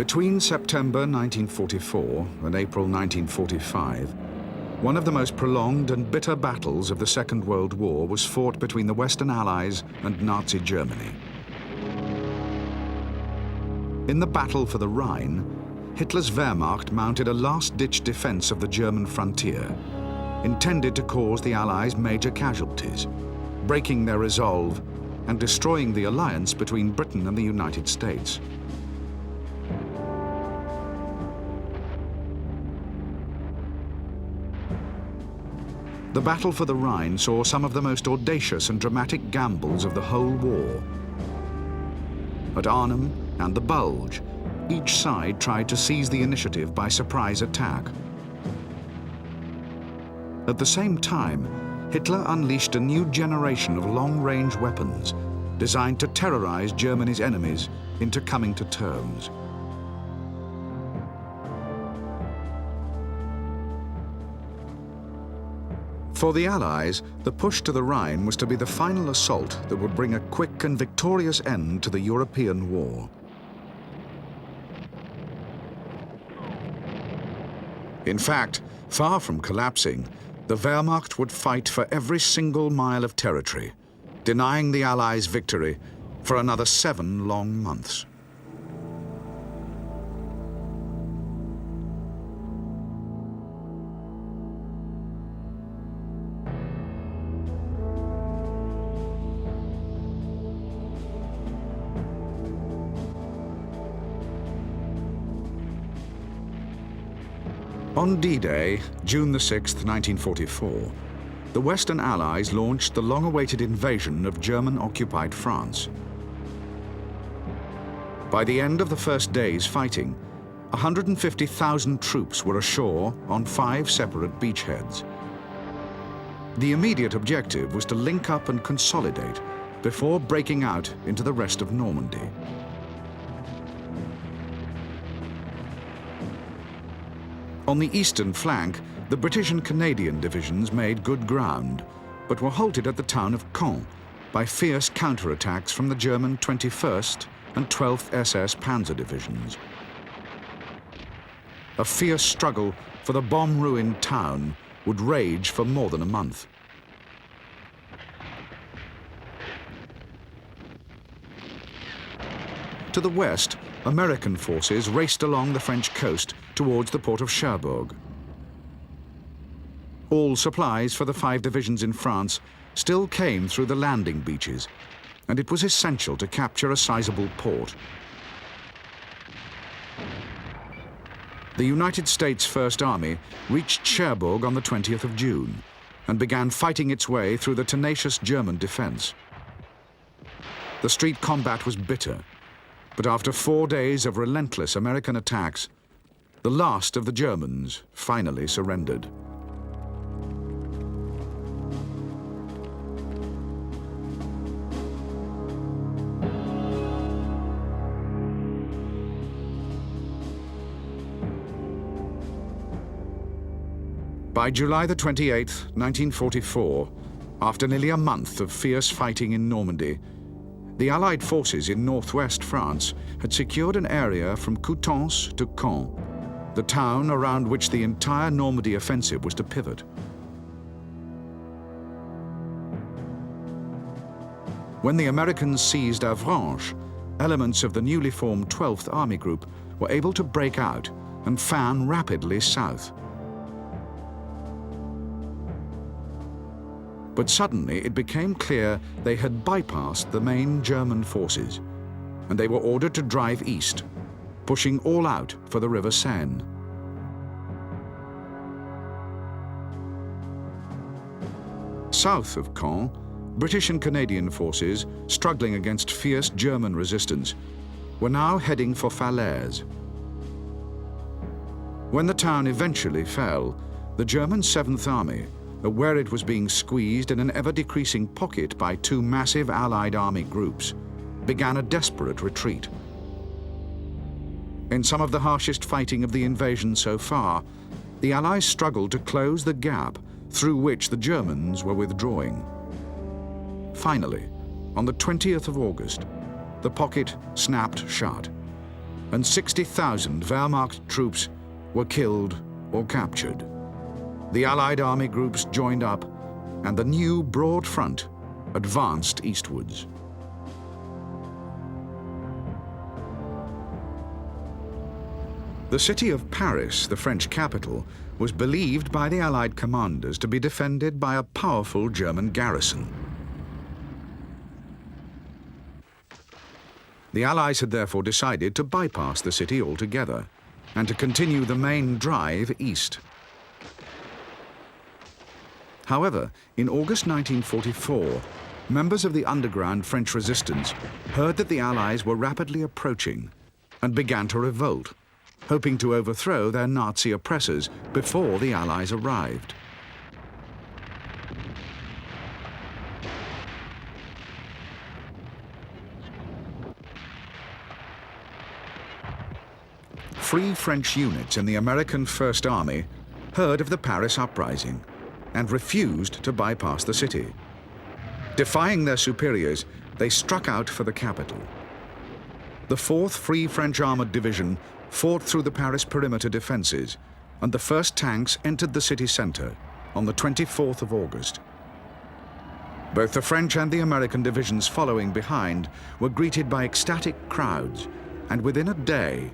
Between September 1944 and April 1945, one of the most prolonged and bitter battles of the Second World War was fought between the Western Allies and Nazi Germany. In the battle for the Rhine, Hitler's Wehrmacht mounted a last-ditch defense of the German frontier, intended to cause the Allies major casualties, breaking their resolve and destroying the alliance between Britain and the United States. The battle for the Rhine saw some of the most audacious and dramatic gambles of the whole war. At Arnhem and the Bulge, each side tried to seize the initiative by surprise attack. At the same time, Hitler unleashed a new generation of long-range weapons designed to terrorize Germany's enemies into coming to terms. For the Allies, the push to the Rhine was to be the final assault that would bring a quick and victorious end to the European war. In fact, far from collapsing, the Wehrmacht would fight for every single mile of territory, denying the Allies victory for another 7 long months. On D-Day, June 6, 1944, the Western Allies launched the long-awaited invasion of German-occupied France. By the end of the first day's fighting, 150,000 troops were ashore on 5 separate beachheads. The immediate objective was to link up and consolidate before breaking out into the rest of Normandy. On the eastern flank, the British and Canadian divisions made good ground, but were halted at the town of Caen by fierce counterattacks from the German 21st and 12th SS Panzer divisions. A fierce struggle for the bomb-ruined town would rage for more than a month. To the west, American forces raced along the French coast towards the port of Cherbourg. All supplies for the 5 divisions in France still came through the landing beaches, and it was essential to capture a sizable port. The United States First Army reached Cherbourg on the 20th of June and began fighting its way through the tenacious German defense. The street combat was bitter, but after 4 days of relentless American attacks, the last of the Germans finally surrendered. By July the 28th, 1944, after nearly a month of fierce fighting in Normandy, the Allied forces in northwest France had secured an area from Coutances to Caen, the town around which the entire Normandy offensive was to pivot. When the Americans seized Avranches, elements of the newly formed 12th Army Group were able to break out and fan rapidly south. But suddenly it became clear they had bypassed the main German forces, and they were ordered to drive east, pushing all out for the River Seine. South of Caen, British and Canadian forces, struggling against fierce German resistance, were now heading for Falaise. When the town eventually fell, the German 7th Army, aware it was being squeezed in an ever-decreasing pocket by 2 massive Allied army groups, began a desperate retreat. In some of the harshest fighting of the invasion so far, the Allies struggled to close the gap through which the Germans were withdrawing. Finally, on the 20th of August, the pocket snapped shut, and 60,000 Wehrmacht troops were killed or captured. The Allied army groups joined up, and the new broad front advanced eastwards. The city of Paris, the French capital, was believed by the Allied commanders to be defended by a powerful German garrison. The Allies had therefore decided to bypass the city altogether and to continue the main drive east. However, in August 1944, members of the underground French resistance heard that the Allies were rapidly approaching and began to revolt, hoping to overthrow their Nazi oppressors before the Allies arrived. Free French units in the American First Army heard of the Paris uprising and refused to bypass the city. Defying their superiors, they struck out for the capital. The 4th Free French Armored Division fought through the Paris perimeter defenses, and the first tanks entered the city center on the 24th of August. Both the French and the American divisions following behind were greeted by ecstatic crowds, and within a day,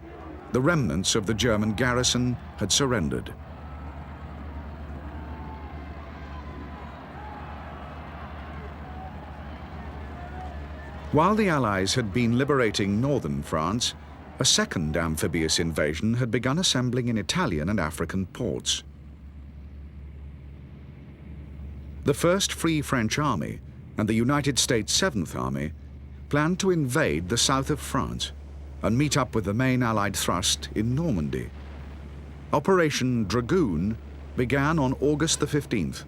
the remnants of the German garrison had surrendered. While the Allies had been liberating northern France, a second amphibious invasion had begun assembling in Italian and African ports. The 1st Free French Army and the United States 7th Army planned to invade the south of France and meet up with the main Allied thrust in Normandy. Operation Dragoon began on August the 15th,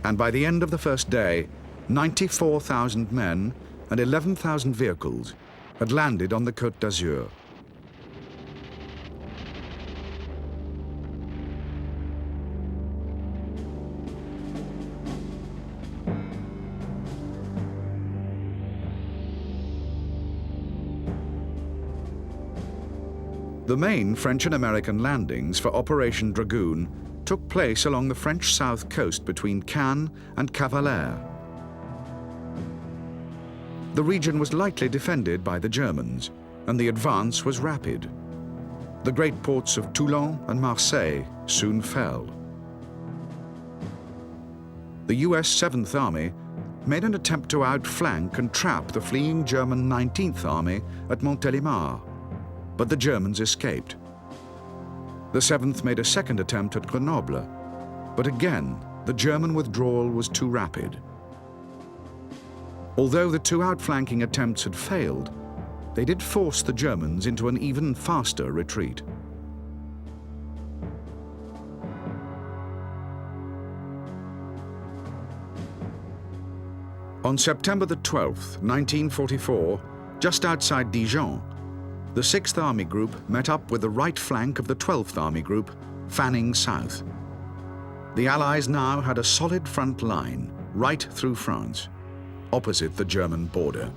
and by the end of the first day, 94,000 men and 11,000 vehicles had landed on the Côte d'Azur. The main French and American landings for Operation Dragoon took place along the French south coast between Cannes and Cavalère. The region was lightly defended by the Germans, and the advance was rapid. The great ports of Toulon and Marseille soon fell. The US 7th Army made an attempt to outflank and trap the fleeing German 19th Army at Montélimar, but the Germans escaped. The 7th made a second attempt at Grenoble, but again, the German withdrawal was too rapid. Although the two outflanking attempts had failed, they did force the Germans into an even faster retreat. On September the 12th, 1944, just outside Dijon, the 6th Army Group met up with the right flank of the 12th Army Group, fanning south. The Allies now had a solid front line right through France, opposite the German border.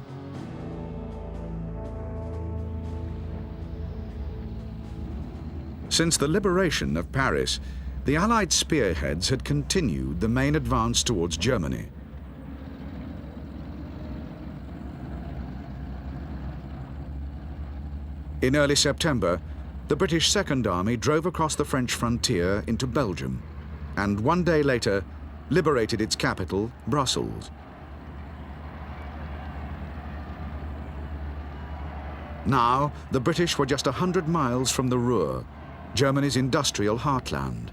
Since the liberation of Paris, the Allied spearheads had continued the main advance towards Germany. In early September, the British Second Army drove across the French frontier into Belgium, and one day later, liberated its capital, Brussels. Now, the British were just 100 miles from the Ruhr, Germany's industrial heartland,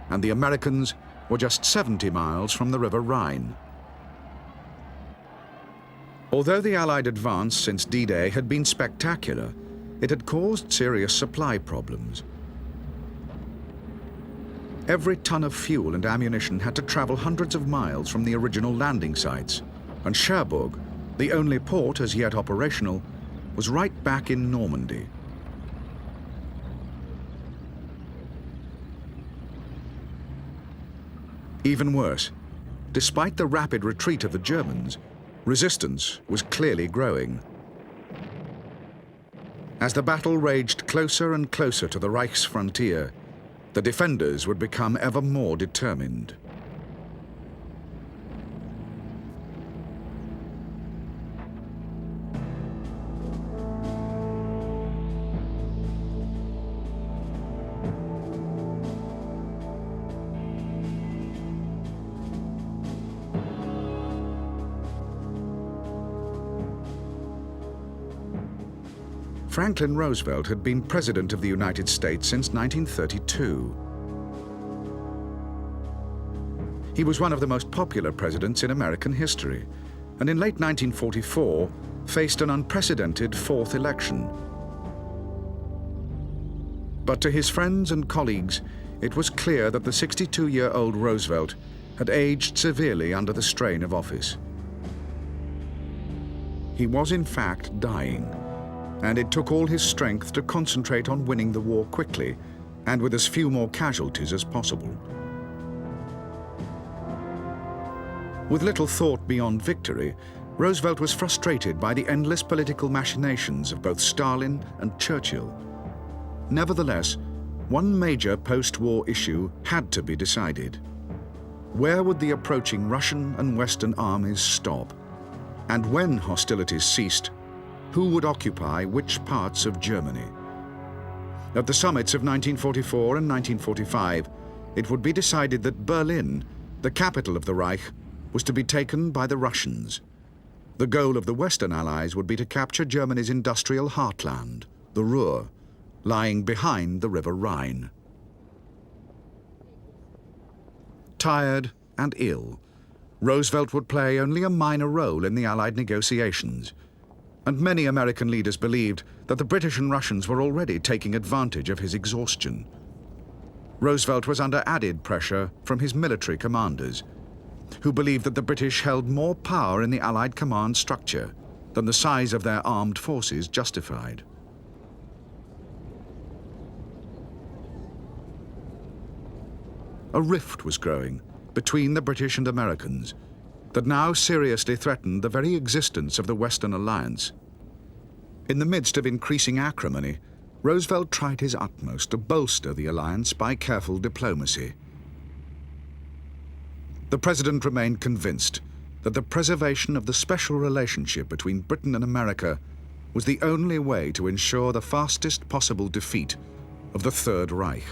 and the Americans were just 70 miles from the River Rhine. Although the Allied advance since D-Day had been spectacular, it had caused serious supply problems. Every ton of fuel and ammunition had to travel hundreds of miles from the original landing sites, and Cherbourg, the only port as yet operational, was right back in Normandy. Even worse, despite the rapid retreat of the Germans, resistance was clearly growing. As the battle raged closer and closer to the Reich's frontier, the defenders would become ever more determined. Franklin Roosevelt had been President of the United States since 1932. He was one of the most popular presidents in American history, and in late 1944 faced an unprecedented fourth election. But to his friends and colleagues, it was clear that the 62-year-old Roosevelt had aged severely under the strain of office. He was in fact dying, and it took all his strength to concentrate on winning the war quickly and with as few more casualties as possible. With little thought beyond victory, Roosevelt was frustrated by the endless political machinations of both Stalin and Churchill. Nevertheless, one major post-war issue had to be decided. Where would the approaching Russian and Western armies stop? And when hostilities ceased, who would occupy which parts of Germany? At the summits of 1944 and 1945, it would be decided that Berlin, the capital of the Reich, was to be taken by the Russians. The goal of the Western Allies would be to capture Germany's industrial heartland, the Ruhr, lying behind the river Rhine. Tired and ill, Roosevelt would play only a minor role in the Allied negotiations, and many American leaders believed that the British and Russians were already taking advantage of his exhaustion. Roosevelt was under added pressure from his military commanders, who believed that the British held more power in the Allied command structure than the size of their armed forces justified. A rift was growing between the British and Americans that now seriously threatened the very existence of the Western Alliance. In the midst of increasing acrimony, Roosevelt tried his utmost to bolster the alliance by careful diplomacy. The president remained convinced that the preservation of the special relationship between Britain and America was the only way to ensure the fastest possible defeat of the Third Reich.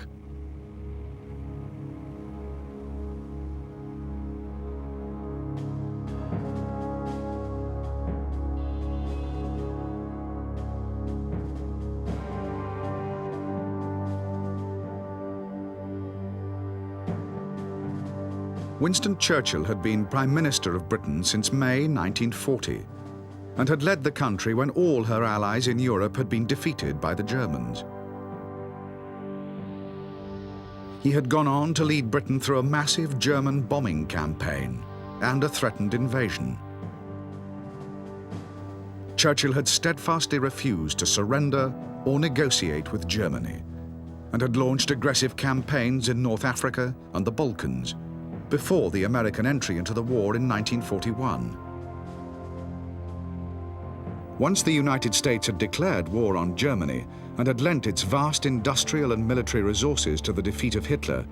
Winston Churchill had been Prime Minister of Britain since May 1940 and had led the country when all her allies in Europe had been defeated by the Germans. He had gone on to lead Britain through a massive German bombing campaign and a threatened invasion. Churchill had steadfastly refused to surrender or negotiate with Germany and had launched aggressive campaigns in North Africa and the Balkans before the American entry into the war in 1941. Once the United States had declared war on Germany and had lent its vast industrial and military resources to the defeat of Hitler,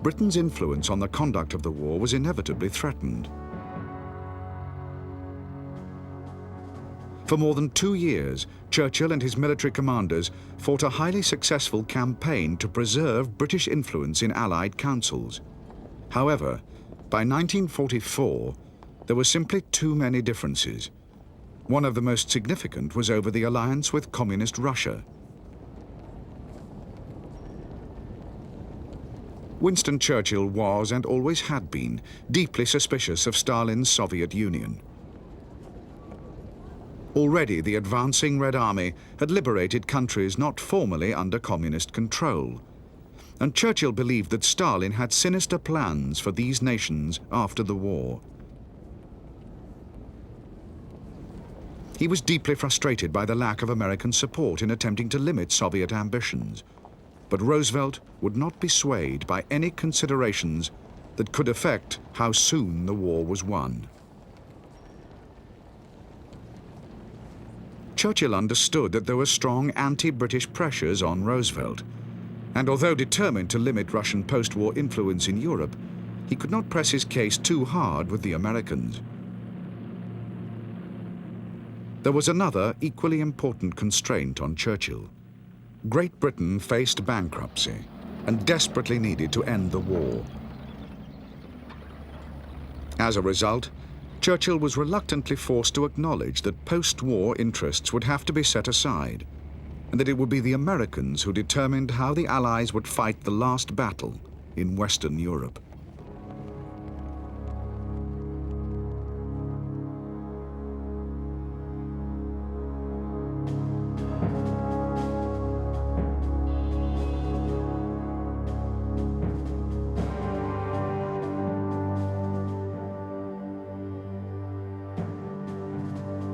Britain's influence on the conduct of the war was inevitably threatened. For more than 2 years, Churchill and his military commanders fought a highly successful campaign to preserve British influence in Allied councils. However, by 1944, there were simply too many differences. One of the most significant was over the alliance with Communist Russia. Winston Churchill was, and always had been, deeply suspicious of Stalin's Soviet Union. Already the advancing Red Army had liberated countries not formally under communist control, and Churchill believed that Stalin had sinister plans for these nations after the war. He was deeply frustrated by the lack of American support in attempting to limit Soviet ambitions, but Roosevelt would not be swayed by any considerations that could affect how soon the war was won. Churchill understood that there were strong anti-British pressures on Roosevelt, and although determined to limit Russian post-war influence in Europe, he could not press his case too hard with the Americans. There was another equally important constraint on Churchill. Great Britain faced bankruptcy and desperately needed to end the war. As a result, Churchill was reluctantly forced to acknowledge that post-war interests would have to be set aside, and that it would be the Americans who determined how the Allies would fight the last battle in Western Europe.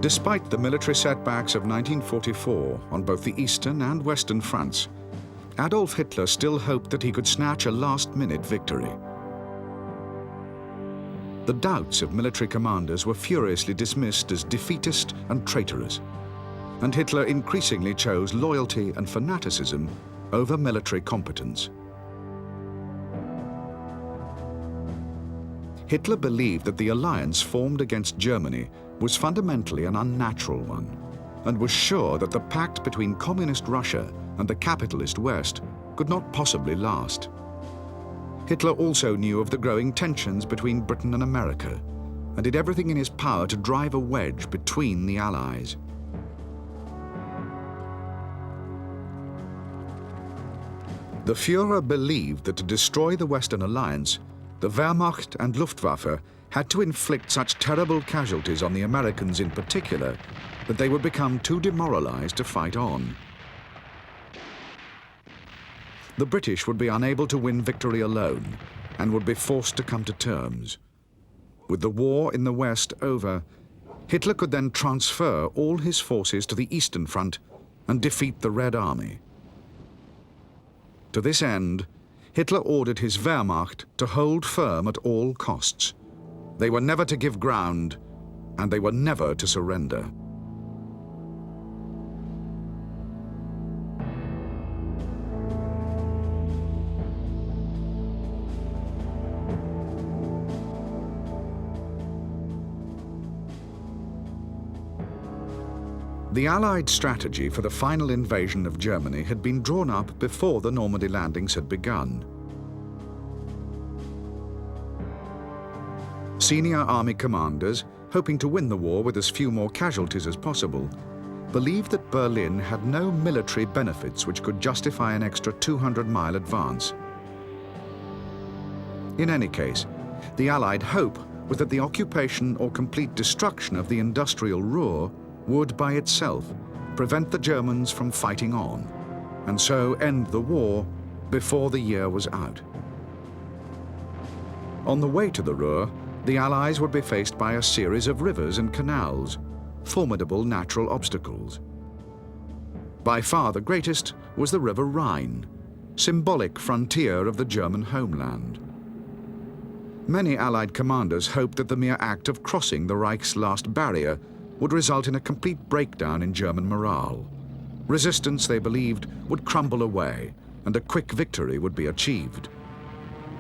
Despite the military setbacks of 1944 on both the Eastern and Western fronts, Adolf Hitler still hoped that he could snatch a last-minute victory. The doubts of military commanders were furiously dismissed as defeatist and traitorous, and Hitler increasingly chose loyalty and fanaticism over military competence. Hitler believed that the alliance formed against Germany was fundamentally an unnatural one, and was sure that the pact between communist Russia and the capitalist West could not possibly last. Hitler also knew of the growing tensions between Britain and America, and did everything in his power to drive a wedge between the Allies. The Führer believed that to destroy the Western alliance, the Wehrmacht and Luftwaffe had to inflict such terrible casualties on the Americans in particular that they would become too demoralized to fight on. The British would be unable to win victory alone and would be forced to come to terms. With the war in the West over, Hitler could then transfer all his forces to the Eastern Front and defeat the Red Army. To this end, Hitler ordered his Wehrmacht to hold firm at all costs. They were never to give ground, and they were never to surrender. The Allied strategy for the final invasion of Germany had been drawn up before the Normandy landings had begun. Senior army commanders, hoping to win the war with as few more casualties as possible, believed that Berlin had no military benefits which could justify an extra 200-mile advance. In any case, the Allied hope was that the occupation or complete destruction of the industrial Ruhr would by itself prevent the Germans from fighting on, and so end the war before the year was out. On the way to the Ruhr, the Allies would be faced by a series of rivers and canals, formidable natural obstacles. By far the greatest was the river Rhine, symbolic frontier of the German homeland. Many Allied commanders hoped that the mere act of crossing the Reich's last barrier would result in a complete breakdown in German morale. Resistance, they believed, would crumble away, and a quick victory would be achieved.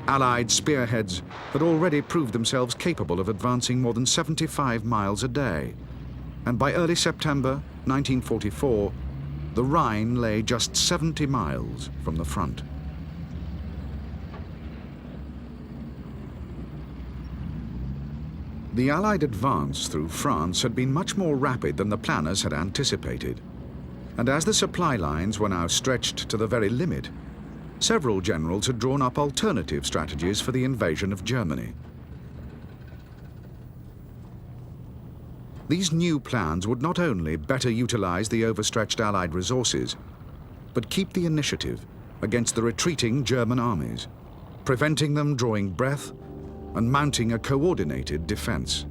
Allied spearheads had already proved themselves capable of advancing more than 75 miles a day, and by early September 1944, the Rhine lay just 70 miles from the front. The Allied advance through France had been much more rapid than the planners had anticipated, and as the supply lines were now stretched to the very limit, several generals had drawn up alternative strategies for the invasion of Germany. These new plans would not only better utilize the overstretched Allied resources, but keep the initiative against the retreating German armies, preventing them drawing breath and mounting a coordinated defense.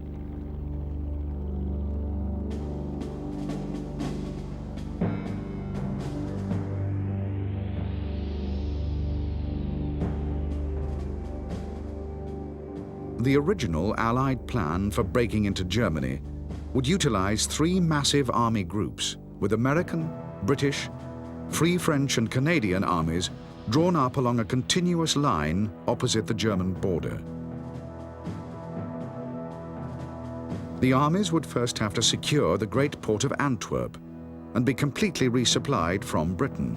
The original Allied plan for breaking into Germany would utilize three massive army groups with American, British, Free French and Canadian armies drawn up along a continuous line opposite the German border. The armies would first have to secure the great port of Antwerp and be completely resupplied from Britain.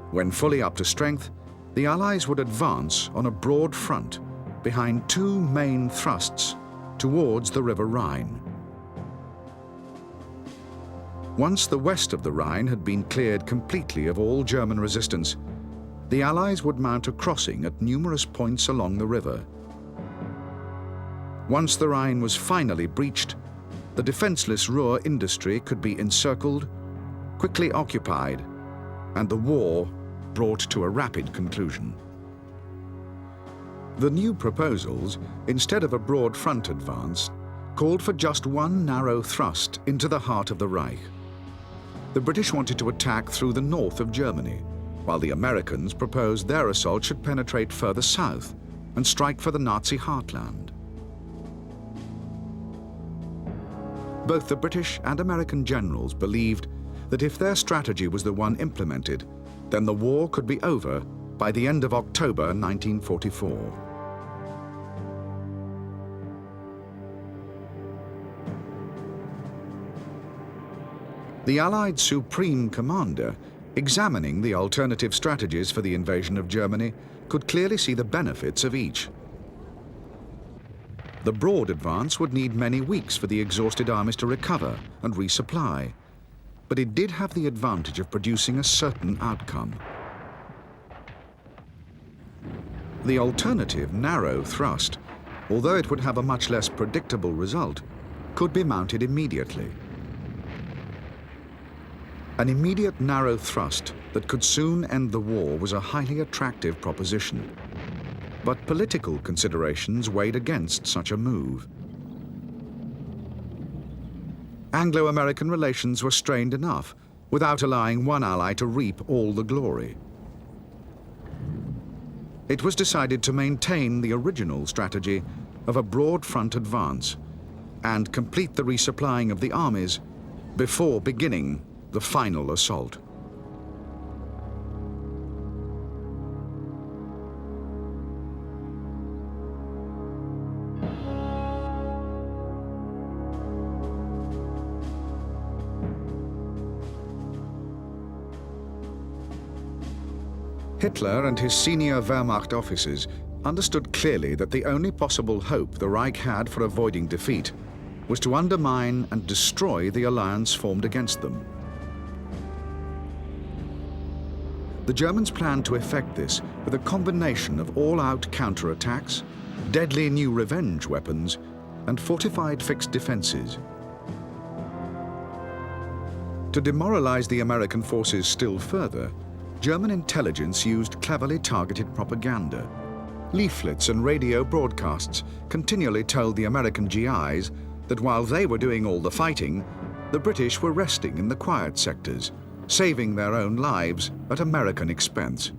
When fully up to strength, the Allies would advance on a broad front behind two main thrusts towards the River Rhine. Once the west of the Rhine had been cleared completely of all German resistance, the Allies would mount a crossing at numerous points along the river. Once the Rhine was finally breached, the defenseless Ruhr industry could be encircled, quickly occupied, and the war brought to a rapid conclusion. The new proposals, instead of a broad front advance, called for just one narrow thrust into the heart of the Reich. The British wanted to attack through the north of Germany, while the Americans proposed their assault should penetrate further south and strike for the Nazi heartland. Both the British and American generals believed that if their strategy was the one implemented, then the war could be over by the end of October 1944. The Allied Supreme Commander, examining the alternative strategies for the invasion of Germany, could clearly see the benefits of each. The broad advance would need many weeks for the exhausted armies to recover and resupply, but it did have the advantage of producing a certain outcome. The alternative narrow thrust, although it would have a much less predictable result, could be mounted immediately. An immediate narrow thrust that could soon end the war was a highly attractive proposition. But political considerations weighed against such a move. Anglo-American relations were strained enough without allowing one ally to reap all the glory. It was decided to maintain the original strategy of a broad front advance and complete the resupplying of the armies before beginning the final assault. Hitler and his senior Wehrmacht officers understood clearly that the only possible hope the Reich had for avoiding defeat was to undermine and destroy the alliance formed against them. The Germans planned to effect this with a combination of all-out counterattacks, deadly new revenge weapons, and fortified fixed defenses. To demoralize the American forces still further, German intelligence used cleverly targeted propaganda. Leaflets and radio broadcasts continually told the American GIs that while they were doing all the fighting, the British were resting in the quiet sectors, saving their own lives at American expense.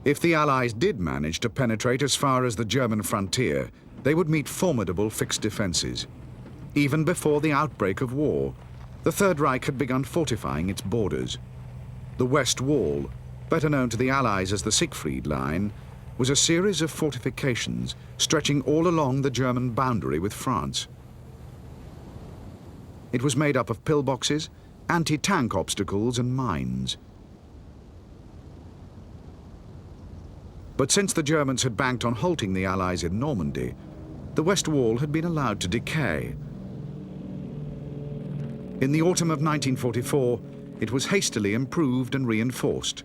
If the Allies did manage to penetrate as far as the German frontier, they would meet formidable fixed defenses. Even before the outbreak of war, the Third Reich had begun fortifying its borders. The West Wall, better known to the Allies as the Siegfried Line, was a series of fortifications stretching all along the German boundary with France. It was made up of pillboxes, anti-tank obstacles, and mines. But since the Germans had banked on halting the Allies in Normandy, the West Wall had been allowed to decay. In the autumn of 1944, it was hastily improved and reinforced,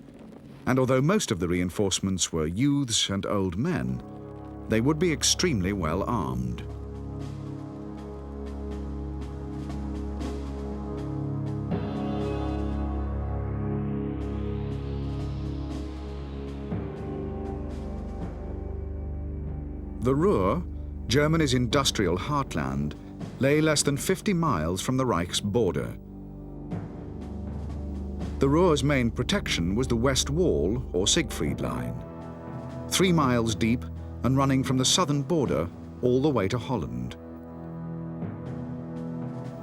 and although most of the reinforcements were youths and old men, they would be extremely well armed. The Ruhr, Germany's industrial heartland, lay less than 50 miles from the Reich's border. The Ruhr's main protection was the West Wall, or Siegfried Line. 3 miles deep and running from the southern border all the way to Holland.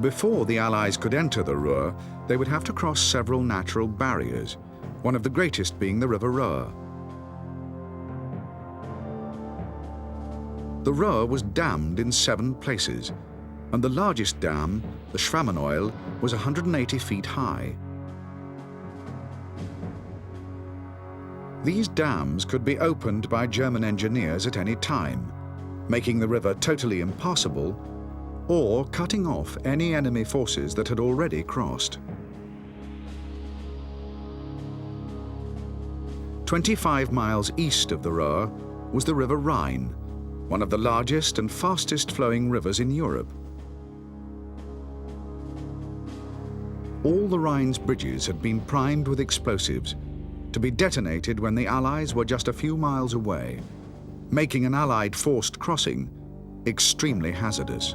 Before the Allies could enter the Ruhr, they would have to cross several natural barriers, one of the greatest being the River Ruhr. The Ruhr was dammed in 7 places, and the largest dam, the Schwammeneuil, was 180 feet high. These dams could be opened by German engineers at any time, making the river totally impassable, or cutting off any enemy forces that had already crossed. 25 miles east of the Ruhr was the River Rhine, one of the largest and fastest flowing rivers in Europe. All the Rhine's bridges had been primed with explosives to be detonated when the Allies were just a few miles away, making an Allied forced crossing extremely hazardous.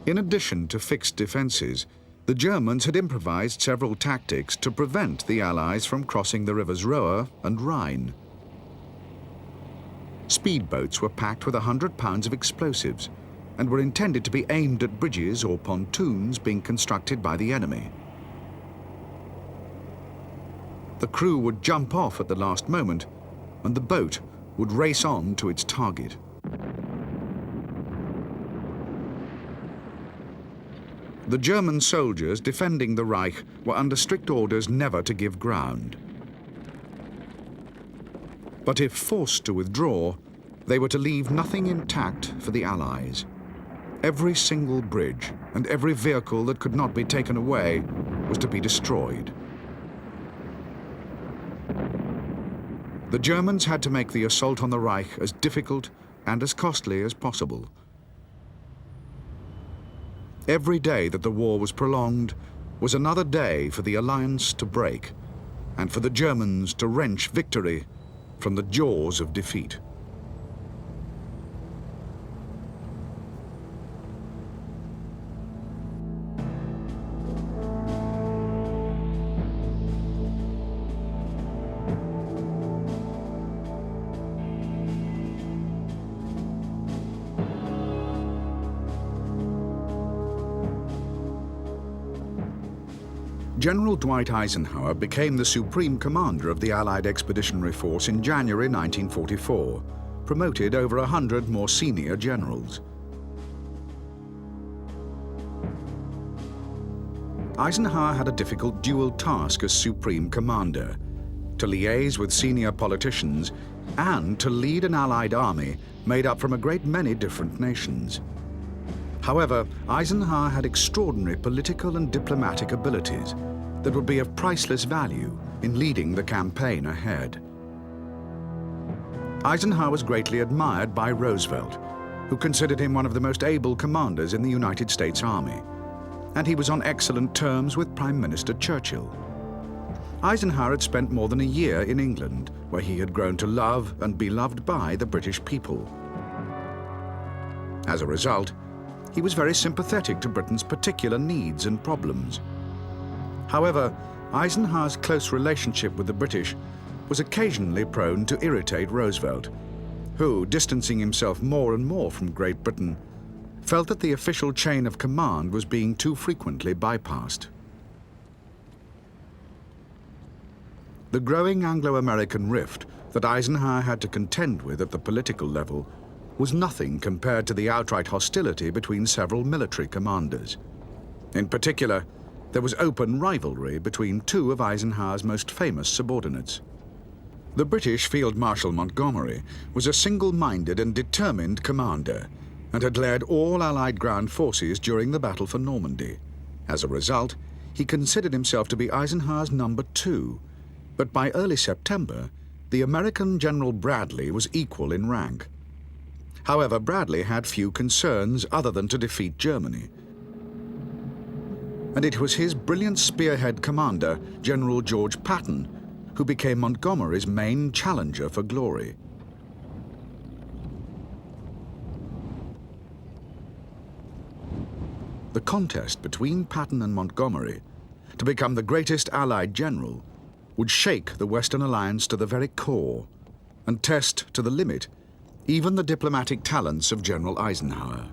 In addition to fixed defences, the Germans had improvised several tactics to prevent the Allies from crossing the rivers Ruhr and Rhine. Speedboats were packed with 100 pounds of explosives and were intended to be aimed at bridges or pontoons being constructed by the enemy. The crew would jump off at the last moment, and the boat would race on to its target. The German soldiers defending the Reich were under strict orders never to give ground. But if forced to withdraw, they were to leave nothing intact for the Allies. Every single bridge and every vehicle that could not be taken away was to be destroyed. The Germans had to make the assault on the Reich as difficult and as costly as possible. Every day that the war was prolonged was another day for the alliance to break and for the Germans to wrench victory from the jaws of defeat. General Dwight Eisenhower became the supreme commander of the Allied Expeditionary Force in January 1944, promoted over 100 more senior generals. Eisenhower had a difficult dual task as supreme commander: to liaise with senior politicians and to lead an Allied army made up from a great many different nations. However, Eisenhower had extraordinary political and diplomatic abilities that would be of priceless value in leading the campaign ahead. Eisenhower was greatly admired by Roosevelt, who considered him one of the most able commanders in the United States Army, and he was on excellent terms with Prime Minister Churchill. Eisenhower had spent more than a year in England, where he had grown to love and be loved by the British people. As a result, he was very sympathetic to Britain's particular needs and problems. However, Eisenhower's close relationship with the British was occasionally prone to irritate Roosevelt, who, distancing himself more and more from Great Britain, felt that the official chain of command was being too frequently bypassed. The growing Anglo-American rift that Eisenhower had to contend with at the political level was nothing compared to the outright hostility between several military commanders. In particular, there was open rivalry between 2 of Eisenhower's most famous subordinates. The British Field Marshal Montgomery was a single-minded and determined commander and had led all Allied ground forces during the Battle for Normandy. As a result, he considered himself to be Eisenhower's number 2, but by early September, the American General Bradley was equal in rank. However, Bradley had few concerns other than to defeat Germany. And it was his brilliant spearhead commander, General George Patton, who became Montgomery's main challenger for glory. the contest between Patton and Montgomery to become the greatest Allied general would shake the Western alliance to the very core and test to the limit even the diplomatic talents of General Eisenhower.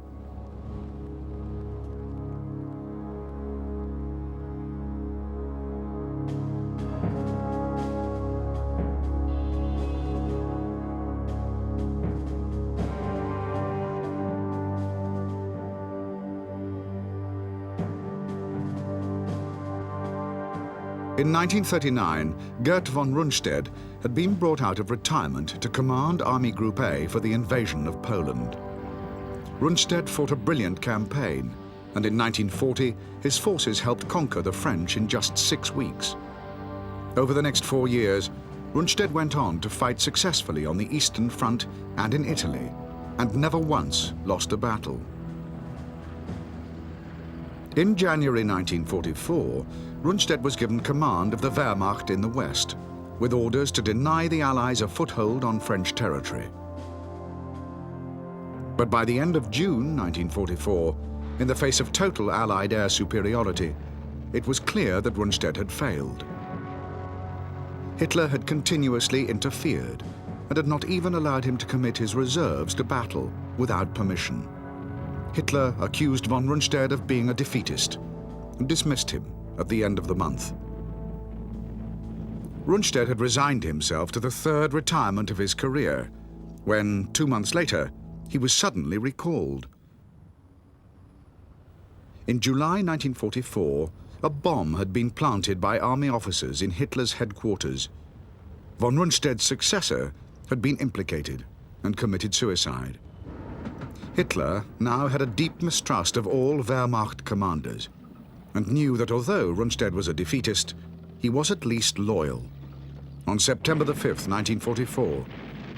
In 1939, Gert von Rundstedt had been brought out of retirement to command Army Group A for the invasion of Poland. Rundstedt fought a brilliant campaign, and in 1940 his forces helped conquer the French in just 6 weeks. Over the next 4 years, Rundstedt went on to fight successfully on the Eastern Front and in Italy, and never once lost a battle. In January 1944, Rundstedt was given command of the Wehrmacht in the West, with orders to deny the Allies a foothold on French territory. But by the end of June 1944, in the face of total Allied air superiority, it was clear that Rundstedt had failed. Hitler had continuously interfered and had not even allowed him to commit his reserves to battle without permission. Hitler accused von Rundstedt of being a defeatist and dismissed him at the end of the month. Rundstedt had resigned himself to the third retirement of his career when, 2 months later, he was suddenly recalled. In July 1944, a bomb had been planted by army officers in Hitler's headquarters. Von Rundstedt's successor had been implicated and committed suicide. Hitler now had a deep mistrust of all Wehrmacht commanders and knew that although Rundstedt was a defeatist, he was at least loyal. On September the 5th, 1944,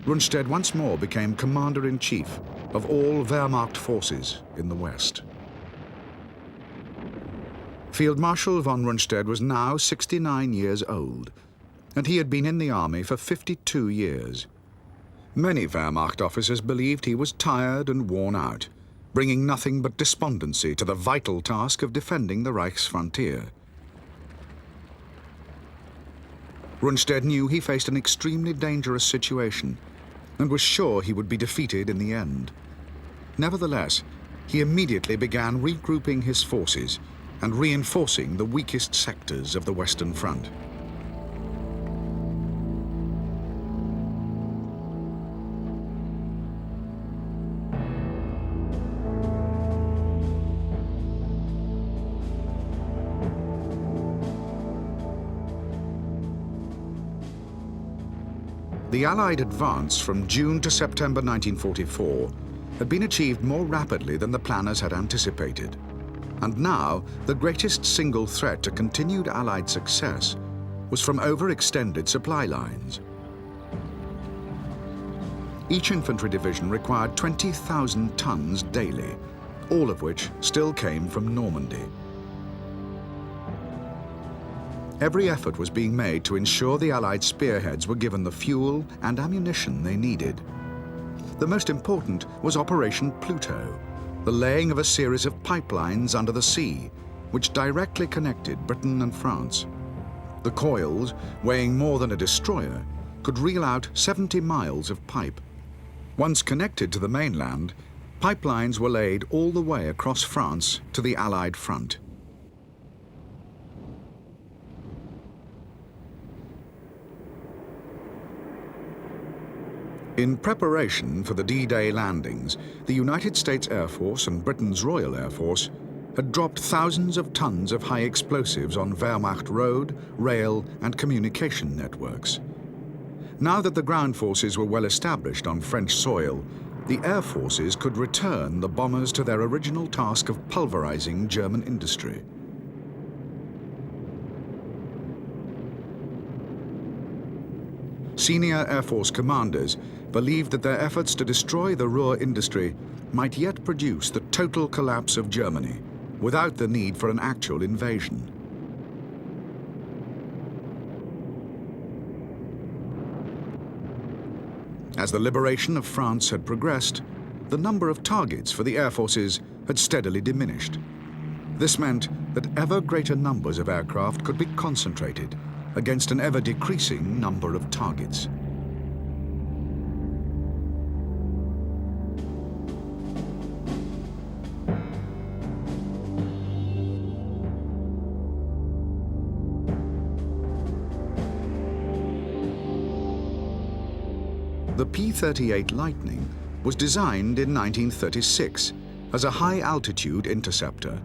Rundstedt once more became Commander-in-Chief of all Wehrmacht forces in the West. Field Marshal von Rundstedt was now 69 years old, and he had been in the army for 52 years. Many Wehrmacht officers believed he was tired and worn out, bringing nothing but despondency to the vital task of defending the Reich's frontier. Rundstedt knew he faced an extremely dangerous situation and was sure he would be defeated in the end. Nevertheless, he immediately began regrouping his forces and reinforcing the weakest sectors of the Western Front. The Allied advance from June to September 1944 had been achieved more rapidly than the planners had anticipated. And now, the greatest single threat to continued Allied success was from overextended supply lines. Each infantry division required 20,000 tons daily, all of which still came from Normandy. Every effort was being made to ensure the Allied spearheads were given the fuel and ammunition they needed. The most important was Operation Pluto, the laying of a series of pipelines under the sea, which directly connected Britain and France. The coils, weighing more than a destroyer, could reel out 70 miles of pipe. Once connected to the mainland, pipelines were laid all the way across France to the Allied front. In preparation for the D-Day landings, the United States Air Force and Britain's Royal Air Force had dropped thousands of tons of high explosives on Wehrmacht road, rail, and communication networks. Now that the ground forces were well established on French soil, the air forces could return the bombers to their original task of pulverizing German industry. Senior Air Force commanders believed that their efforts to destroy the Ruhr industry might yet produce the total collapse of Germany without the need for an actual invasion. As the liberation of France had progressed, the number of targets for the air forces had steadily diminished. This meant that ever greater numbers of aircraft could be concentrated against an ever-decreasing number of targets. The P-38 Lightning was designed in 1936 as a high-altitude interceptor.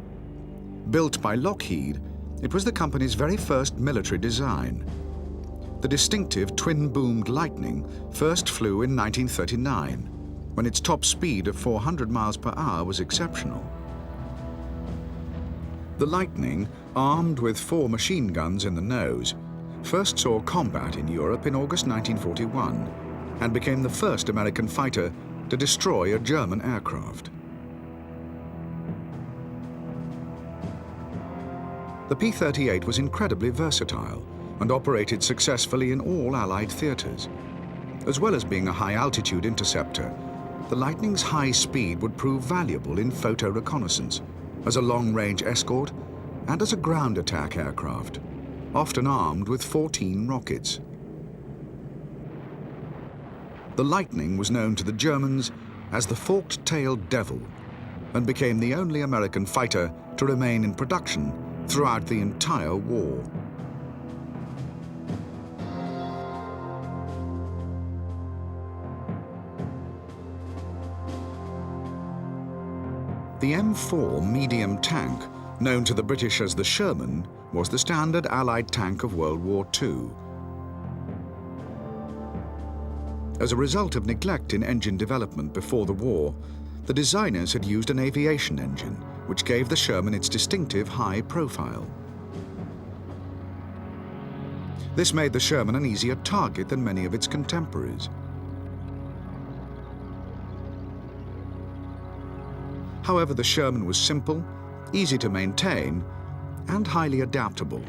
Built by Lockheed, it was the company's very first military design. The distinctive twin-boomed Lightning first flew in 1939, when its top speed of 400 miles per hour was exceptional. The Lightning, armed with 4 machine guns in the nose, first saw combat in Europe in August 1941 and became the first American fighter to destroy a German aircraft. The P-38 was incredibly versatile and operated successfully in all Allied theaters. As well as being a high-altitude interceptor, the Lightning's high speed would prove valuable in photo reconnaissance, as a long-range escort, and as a ground attack aircraft, often armed with 14 rockets. The Lightning was known to the Germans as the forked-tailed devil and became the only American fighter to remain in production throughout the entire war. The M4 medium tank, known to the British as the Sherman, was the standard Allied tank of World War II. As a result of neglect in engine development before the war, the designers had used an aviation engine, which gave the Sherman its distinctive high profile. This made the Sherman an easier target than many of its contemporaries. However, the Sherman was simple, easy to maintain, and highly adaptable,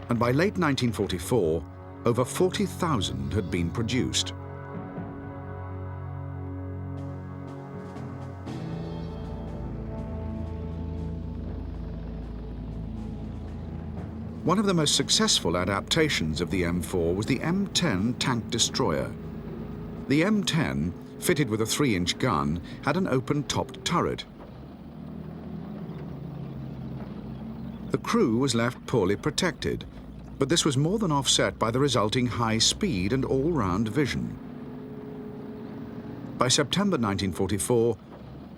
and by late 1944, over 40,000 had been produced. One of the most successful adaptations of the M4 was the M10 tank destroyer. The M10, fitted with a 3-inch gun, had an open-topped turret. The crew was left poorly protected, but this was more than offset by the resulting high speed and all-round vision. By September 1944,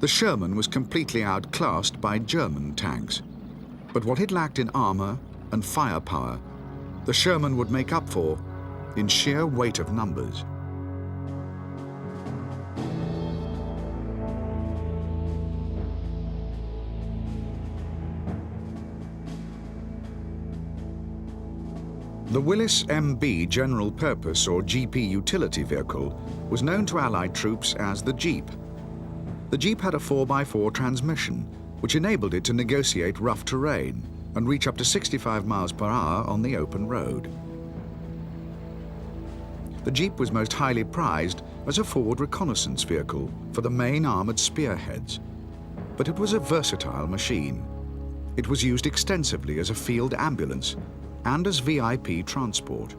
the Sherman was completely outclassed by German tanks, but what it lacked in armor and firepower, the Sherman would make up for in sheer weight of numbers. The Willis MB General Purpose, or GP utility vehicle, was known to Allied troops as the Jeep. The Jeep had a 4x4 transmission, which enabled it to negotiate rough terrain and reach up to 65 miles per hour on the open road. The Jeep was most highly prized as a forward reconnaissance vehicle for the main armored spearheads, but it was a versatile machine. It was used extensively as a field ambulance and as VIP transport.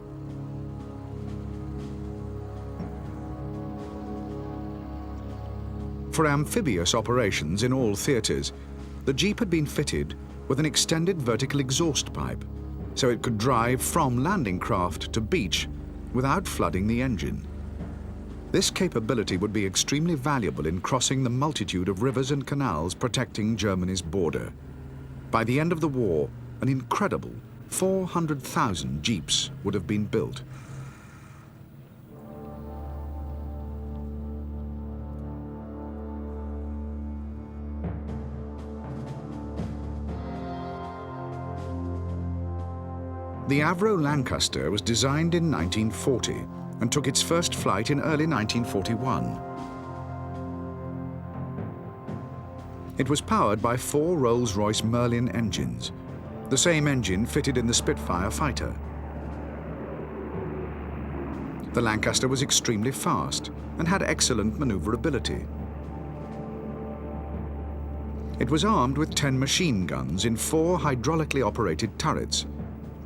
For amphibious operations in all theaters, the Jeep had been fitted with an extended vertical exhaust pipe, so it could drive from landing craft to beach without flooding the engine. This capability would be extremely valuable in crossing the multitude of rivers and canals protecting Germany's border. By the end of the war, an incredible 400,000 Jeeps would have been built. The Avro Lancaster was designed in 1940 and took its first flight in early 1941. It was powered by 4 Rolls-Royce Merlin engines, the same engine fitted in the Spitfire fighter. The Lancaster was extremely fast and had excellent maneuverability. It was armed with 10 machine guns in 4 hydraulically operated turrets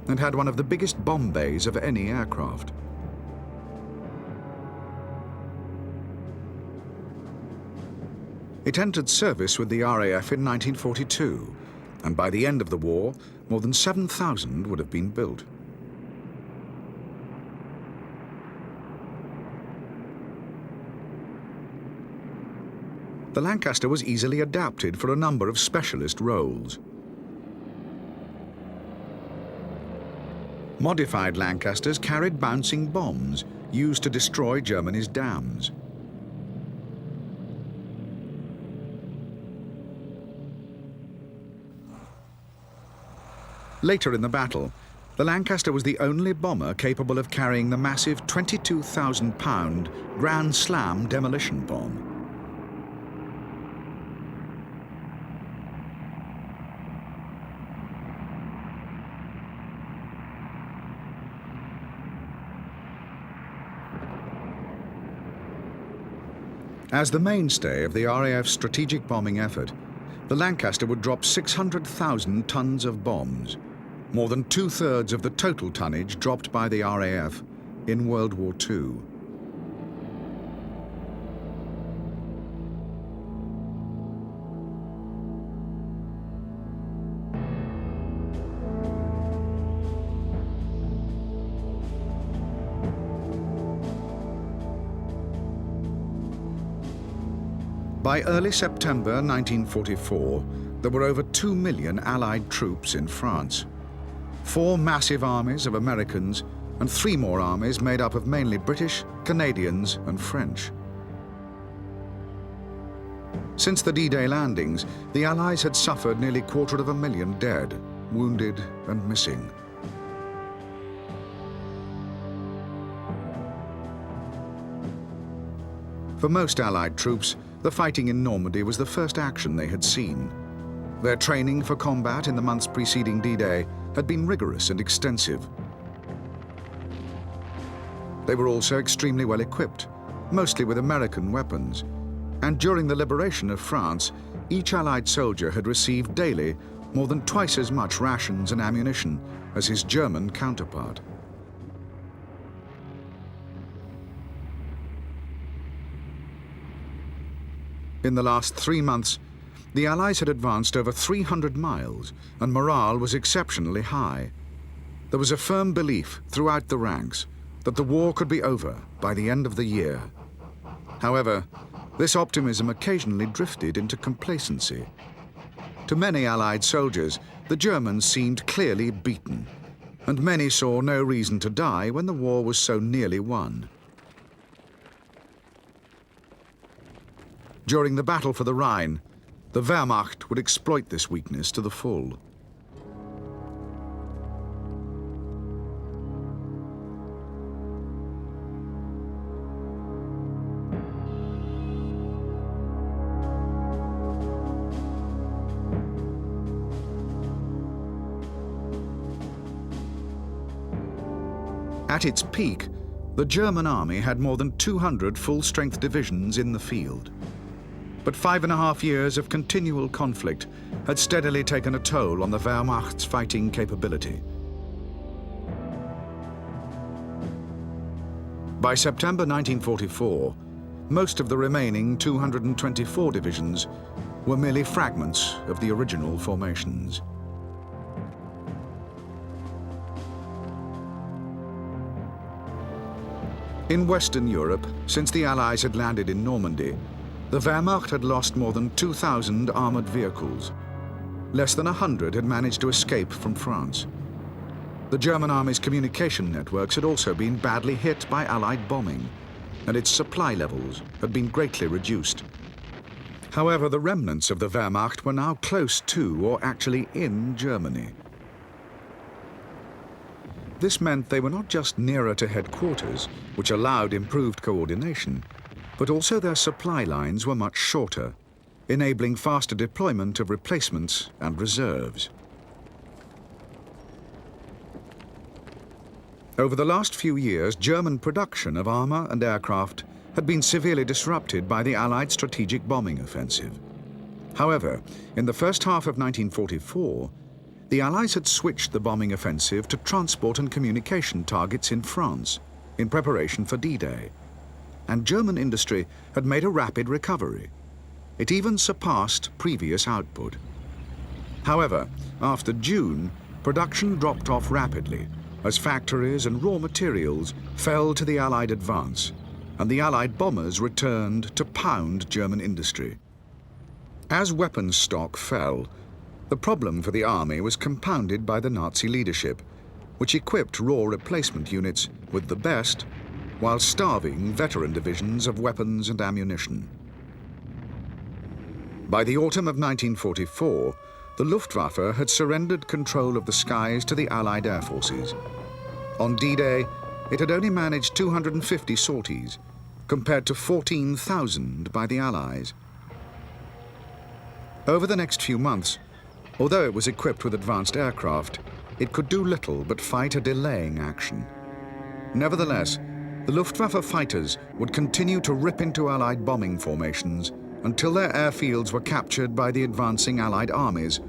and had one of the biggest bomb bays of any aircraft. It entered service with the RAF in 1942, and by the end of the war, more than 7,000 would have been built. The Lancaster was easily adapted for a number of specialist roles. Modified Lancasters carried bouncing bombs used to destroy Germany's dams. Later in the battle, the Lancaster was the only bomber capable of carrying the massive 22,000-pound Grand Slam demolition bomb. As the mainstay of the RAF's strategic bombing effort, the Lancaster would drop 600,000 tons of bombs, more than 2/3 of the total tonnage dropped by the RAF in World War II. By early September 1944, there were over 2 million Allied troops in France. 4 massive armies of Americans and 3 more armies made up of mainly British, Canadians and French. Since the D-Day landings, the Allies had suffered nearly 250,000 dead, wounded and missing. For most Allied troops, the fighting in Normandy was the first action they had seen. Their training for combat in the months preceding D-Day had been rigorous and extensive. They were also extremely well equipped, mostly with American weapons, and during the liberation of France, each Allied soldier had received daily more than twice as much rations and ammunition as his German counterpart. In the last 3 months, the Allies had advanced over 300 miles, and morale was exceptionally high. There was a firm belief throughout the ranks that the war could be over by the end of the year. However, this optimism occasionally drifted into complacency. To many Allied soldiers, the Germans seemed clearly beaten, and many saw no reason to die when the war was so nearly won. During the battle for the Rhine, the Wehrmacht would exploit this weakness to the full. At its peak, the German army had more than 200 full-strength divisions in the field. But 5.5 years of continual conflict had steadily taken a toll on the Wehrmacht's fighting capability. By September 1944, most of the remaining 224 divisions were merely fragments of the original formations. In Western Europe, since the Allies had landed in Normandy, the Wehrmacht had lost more than 2,000 armored vehicles. Less than 100 had managed to escape from France. The German army's communication networks had also been badly hit by Allied bombing, and its supply levels had been greatly reduced. However, the remnants of the Wehrmacht were now close to, or actually in, Germany. This meant they were not just nearer to headquarters, which allowed improved coordination, but also their supply lines were much shorter, enabling faster deployment of replacements and reserves. Over the last few years, German production of armor and aircraft had been severely disrupted by the Allied strategic bombing offensive. However, in the first half of 1944, the Allies had switched the bombing offensive to transport and communication targets in France in preparation for D-Day, and German industry had made a rapid recovery. It even surpassed previous output. However, after June, production dropped off rapidly as factories and raw materials fell to the Allied advance, and the Allied bombers returned to pound German industry. As weapons stock fell, the problem for the army was compounded by the Nazi leadership, which equipped raw replacement units with the best, while starving veteran divisions of weapons and ammunition. By the autumn of 1944, the Luftwaffe had surrendered control of the skies to the Allied air forces. On D-Day, it had only managed 250 sorties, compared to 14,000 by the Allies. Over the next few months, although it was equipped with advanced aircraft, it could do little but fight a delaying action. Nevertheless, the Luftwaffe fighters would continue to rip into Allied bombing formations until their airfields were captured by the advancing Allied armies,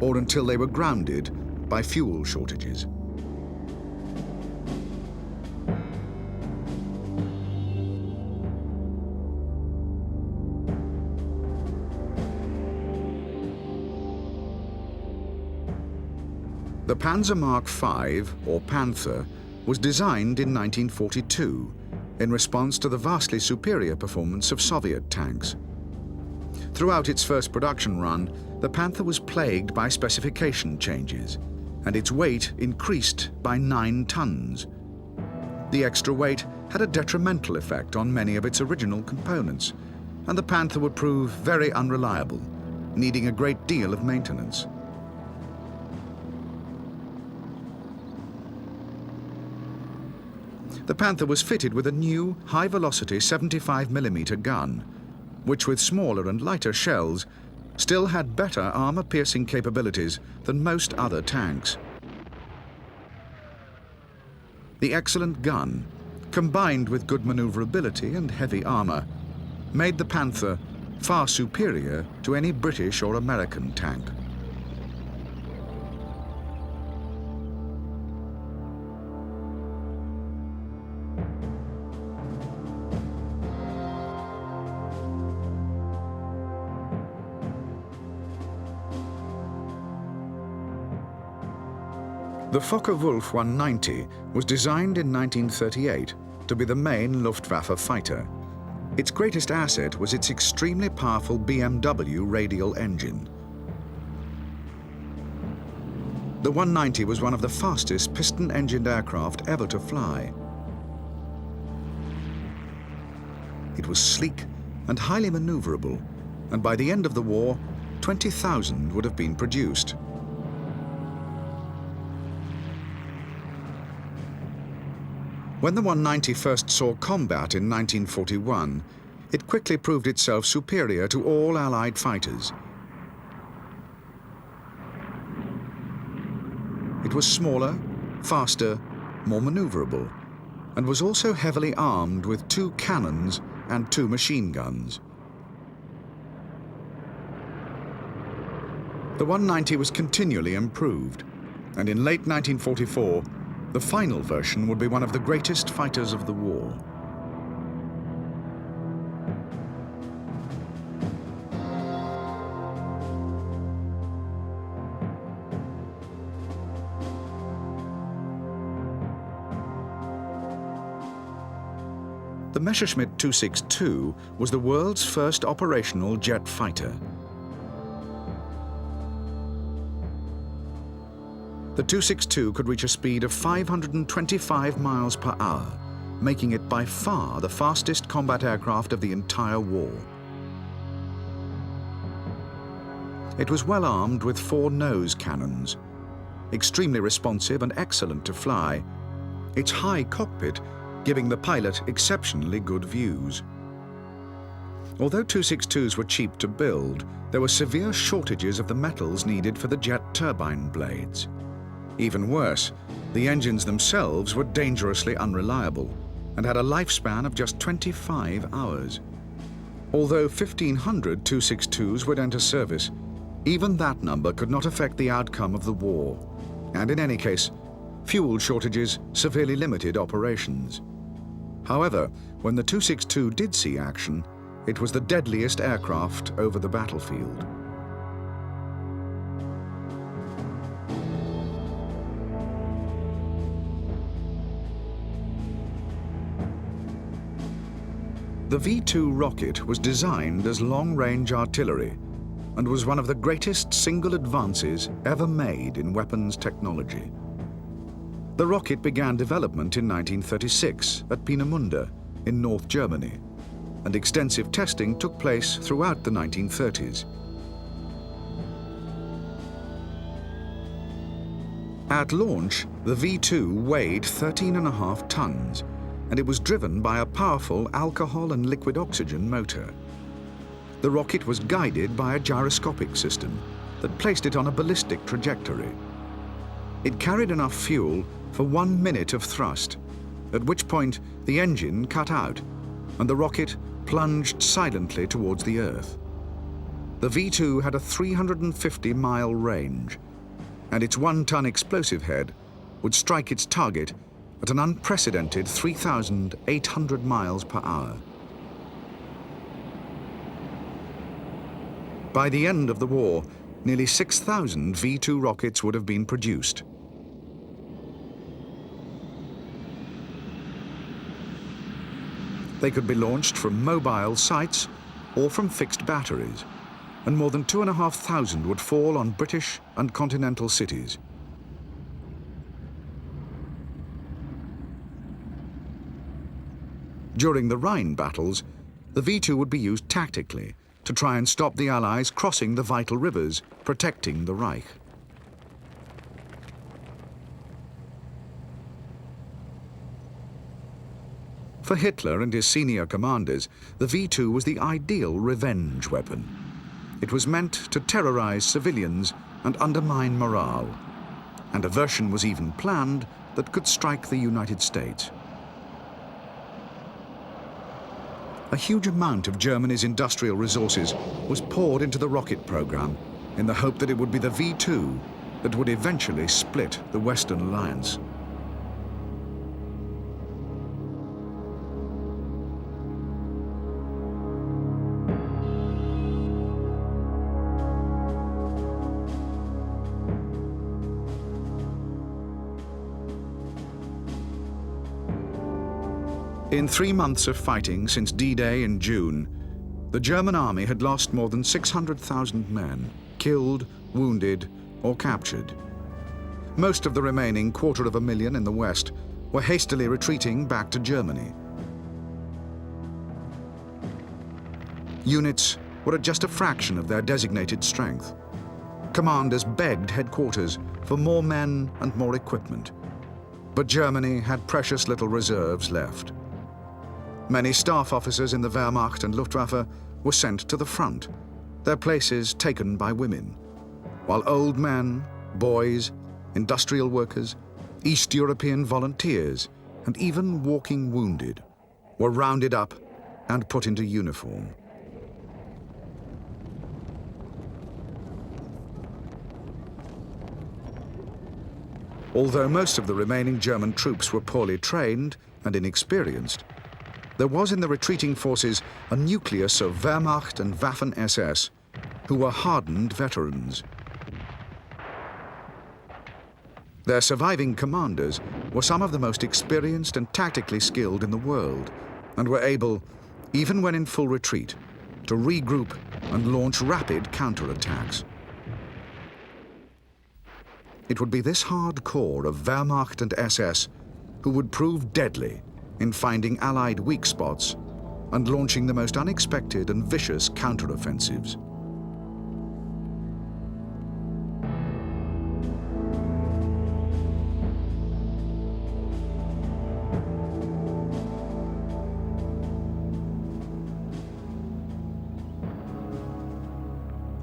or until they were grounded by fuel shortages. The Panzer Mark V, or Panther, was designed in 1942 in response to the vastly superior performance of Soviet tanks. Throughout its first production run, the Panther was plagued by specification changes, and its weight increased by 9 tons. The extra weight had a detrimental effect on many of its original components, and the Panther would prove very unreliable, needing a great deal of maintenance. The Panther was fitted with a new, high-velocity 75mm gun, which with smaller and lighter shells still had better armor-piercing capabilities than most other tanks. The excellent gun, combined with good maneuverability and heavy armor, made the Panther far superior to any British or American tank. The Focke-Wulf 190 was designed in 1938 to be the main Luftwaffe fighter. Its greatest asset was its extremely powerful BMW radial engine. The 190 was one of the fastest piston-engined aircraft ever to fly. It was sleek and highly maneuverable, and by the end of the war, 20,000 would have been produced. When the 190 first saw combat in 1941, it quickly proved itself superior to all Allied fighters. It was smaller, faster, more maneuverable, and was also heavily armed with 2 cannons and 2 machine guns. The 190 was continually improved, and in late 1944, the final version would be one of the greatest fighters of the war. The Messerschmitt 262 was the world's first operational jet fighter. The 262 could reach a speed of 525 miles per hour, making it by far the fastest combat aircraft of the entire war. It was well armed with 4 nose cannons, extremely responsive and excellent to fly, its high cockpit giving the pilot exceptionally good views. Although 262s were cheap to build, there were severe shortages of the metals needed for the jet turbine blades. Even worse, the engines themselves were dangerously unreliable and had a lifespan of just 25 hours. Although 1,500 262s would enter service, even that number could not affect the outcome of the war, and in any case, fuel shortages severely limited operations. However, when the 262 did see action, it was the deadliest aircraft over the battlefield. The V-2 rocket was designed as long-range artillery and was one of the greatest single advances ever made in weapons technology. The rocket began development in 1936 at Peenemünde in North Germany, and extensive testing took place throughout the 1930s. At launch, the V-2 weighed 13.5 tons, and it was driven by a powerful alcohol and liquid oxygen motor. The rocket was guided by a gyroscopic system that placed it on a ballistic trajectory. It carried enough fuel for 1 minute of thrust, at which point the engine cut out and the rocket plunged silently towards the Earth. The V-2 had a 350-mile range, and its 1-ton explosive head would strike its target at an unprecedented 3,800 miles per hour. By the end of the war, nearly 6,000 V-2 rockets would have been produced. They could be launched from mobile sites or from fixed batteries, and more than 2,500 would fall on British and continental cities. During the Rhine battles, the V-2 would be used tactically to try and stop the Allies crossing the vital rivers, protecting the Reich. For Hitler and his senior commanders, the V-2 was the ideal revenge weapon. It was meant to terrorize civilians and undermine morale, and a version was even planned that could strike the United States. A huge amount of Germany's industrial resources was poured into the rocket program in the hope that it would be the V-2 that would eventually split the Western Alliance. In 3 months of fighting since D-Day in June, the German army had lost more than 600,000 men, killed, wounded, or captured. Most of the remaining 250,000 in the West were hastily retreating back to Germany. Units were at just a fraction of their designated strength. Commanders begged headquarters for more men and more equipment, but Germany had precious little reserves left. Many staff officers in the Wehrmacht and Luftwaffe were sent to the front, their places taken by women, while old men, boys, industrial workers, East European volunteers, and even walking wounded were rounded up and put into uniform. Although most of the remaining German troops were poorly trained and inexperienced, there was in the retreating forces a nucleus of Wehrmacht and Waffen-SS who were hardened veterans. Their surviving commanders were some of the most experienced and tactically skilled in the world, and were able, even when in full retreat, to regroup and launch rapid counterattacks. It would be this hard core of Wehrmacht and SS who would prove deadly in finding Allied weak spots and launching the most unexpected and vicious counteroffensives.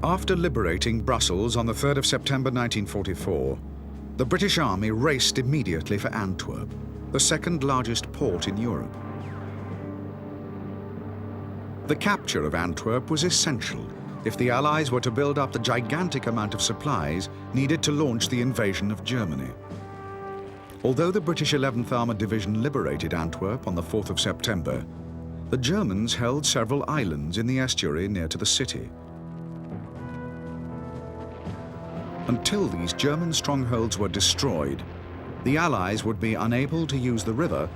After liberating Brussels on the 3rd of September 1944, the British Army raced immediately for Antwerp, the second largest port in Europe. The capture of Antwerp was essential if the Allies were to build up the gigantic amount of supplies needed to launch the invasion of Germany. Although the British 11th Armoured Division liberated Antwerp on the 4th of September, the Germans held several islands in the estuary near to the city. Until these German strongholds were destroyed, the Allies would be unable to use the river,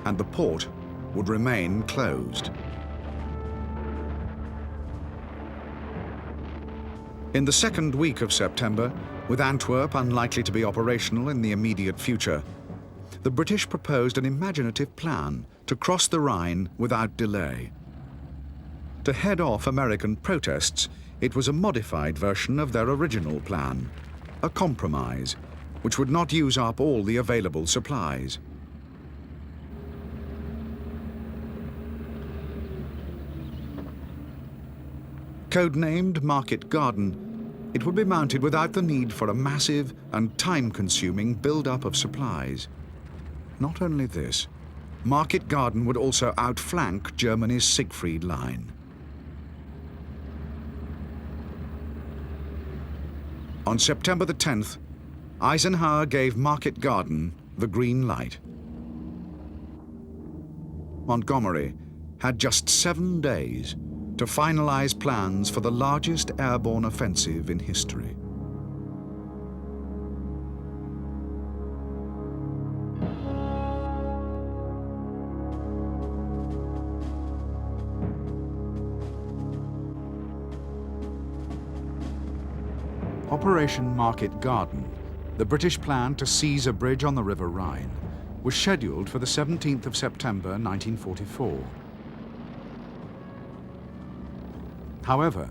and the port would remain closed. In the second week of September, with Antwerp unlikely to be operational in the immediate future, the British proposed an imaginative plan to cross the Rhine without delay. To head off American protests, it was a modified version of their original plan, a compromise, which would not use up all the available supplies. Codenamed Market Garden, it would be mounted without the need for a massive and time-consuming build-up of supplies. Not only this, Market Garden would also outflank Germany's Siegfried Line. On September the 10th, Eisenhower gave Market Garden the green light. Montgomery had just 7 days to finalize plans for the largest airborne offensive in history. Operation Market Garden, the British plan to seize a bridge on the River Rhine, was scheduled for the 17th of September 1944. However,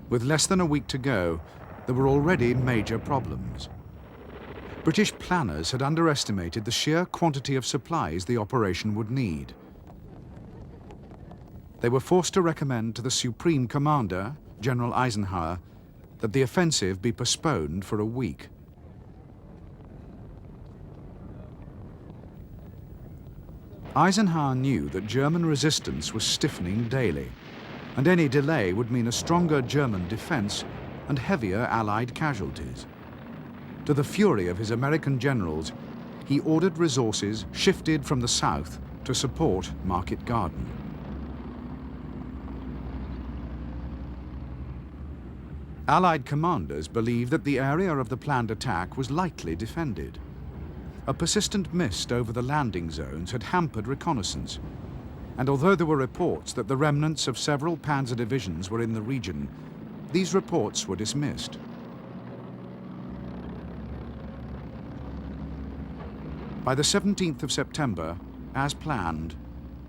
with less than a week to go, there were already major problems. British planners had underestimated the sheer quantity of supplies the operation would need. They were forced to recommend to the Supreme Commander, General Eisenhower, that the offensive be postponed for a week. Eisenhower knew that German resistance was stiffening daily, and any delay would mean a stronger German defense and heavier Allied casualties. To the fury of his American generals, he ordered resources shifted from the south to support Market Garden. Allied commanders believed that the area of the planned attack was lightly defended. A persistent mist over the landing zones had hampered reconnaissance, and although there were reports that the remnants of several panzer divisions were in the region, these reports were dismissed. By the 17th of September, as planned,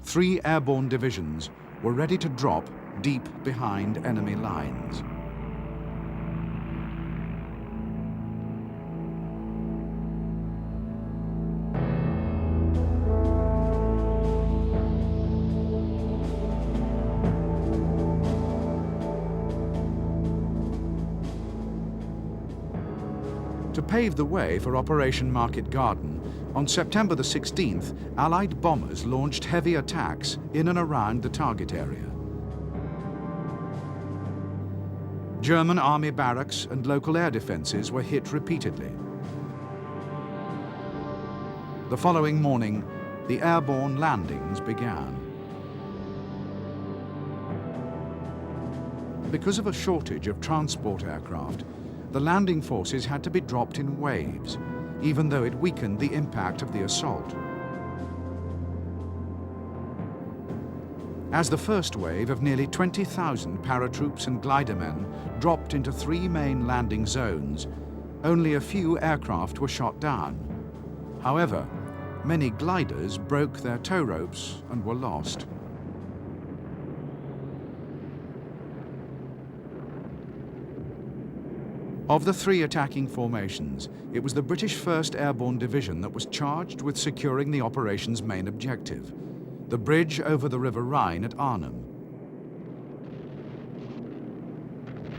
3 airborne divisions were ready to drop deep behind enemy lines. To pave the way for Operation Market Garden, on September the 16th, Allied bombers launched heavy attacks in and around the target area. German army barracks and local air defenses were hit repeatedly. The following morning, the airborne landings began. Because of a shortage of transport aircraft, the landing forces had to be dropped in waves, even though it weakened the impact of the assault. As the first wave of nearly 20,000 paratroops and glidermen dropped into 3 main landing zones, only a few aircraft were shot down. However, many gliders broke their tow ropes and were lost. Of the 3 attacking formations, it was the British 1st Airborne Division that was charged with securing the operation's main objective, the bridge over the River Rhine at Arnhem.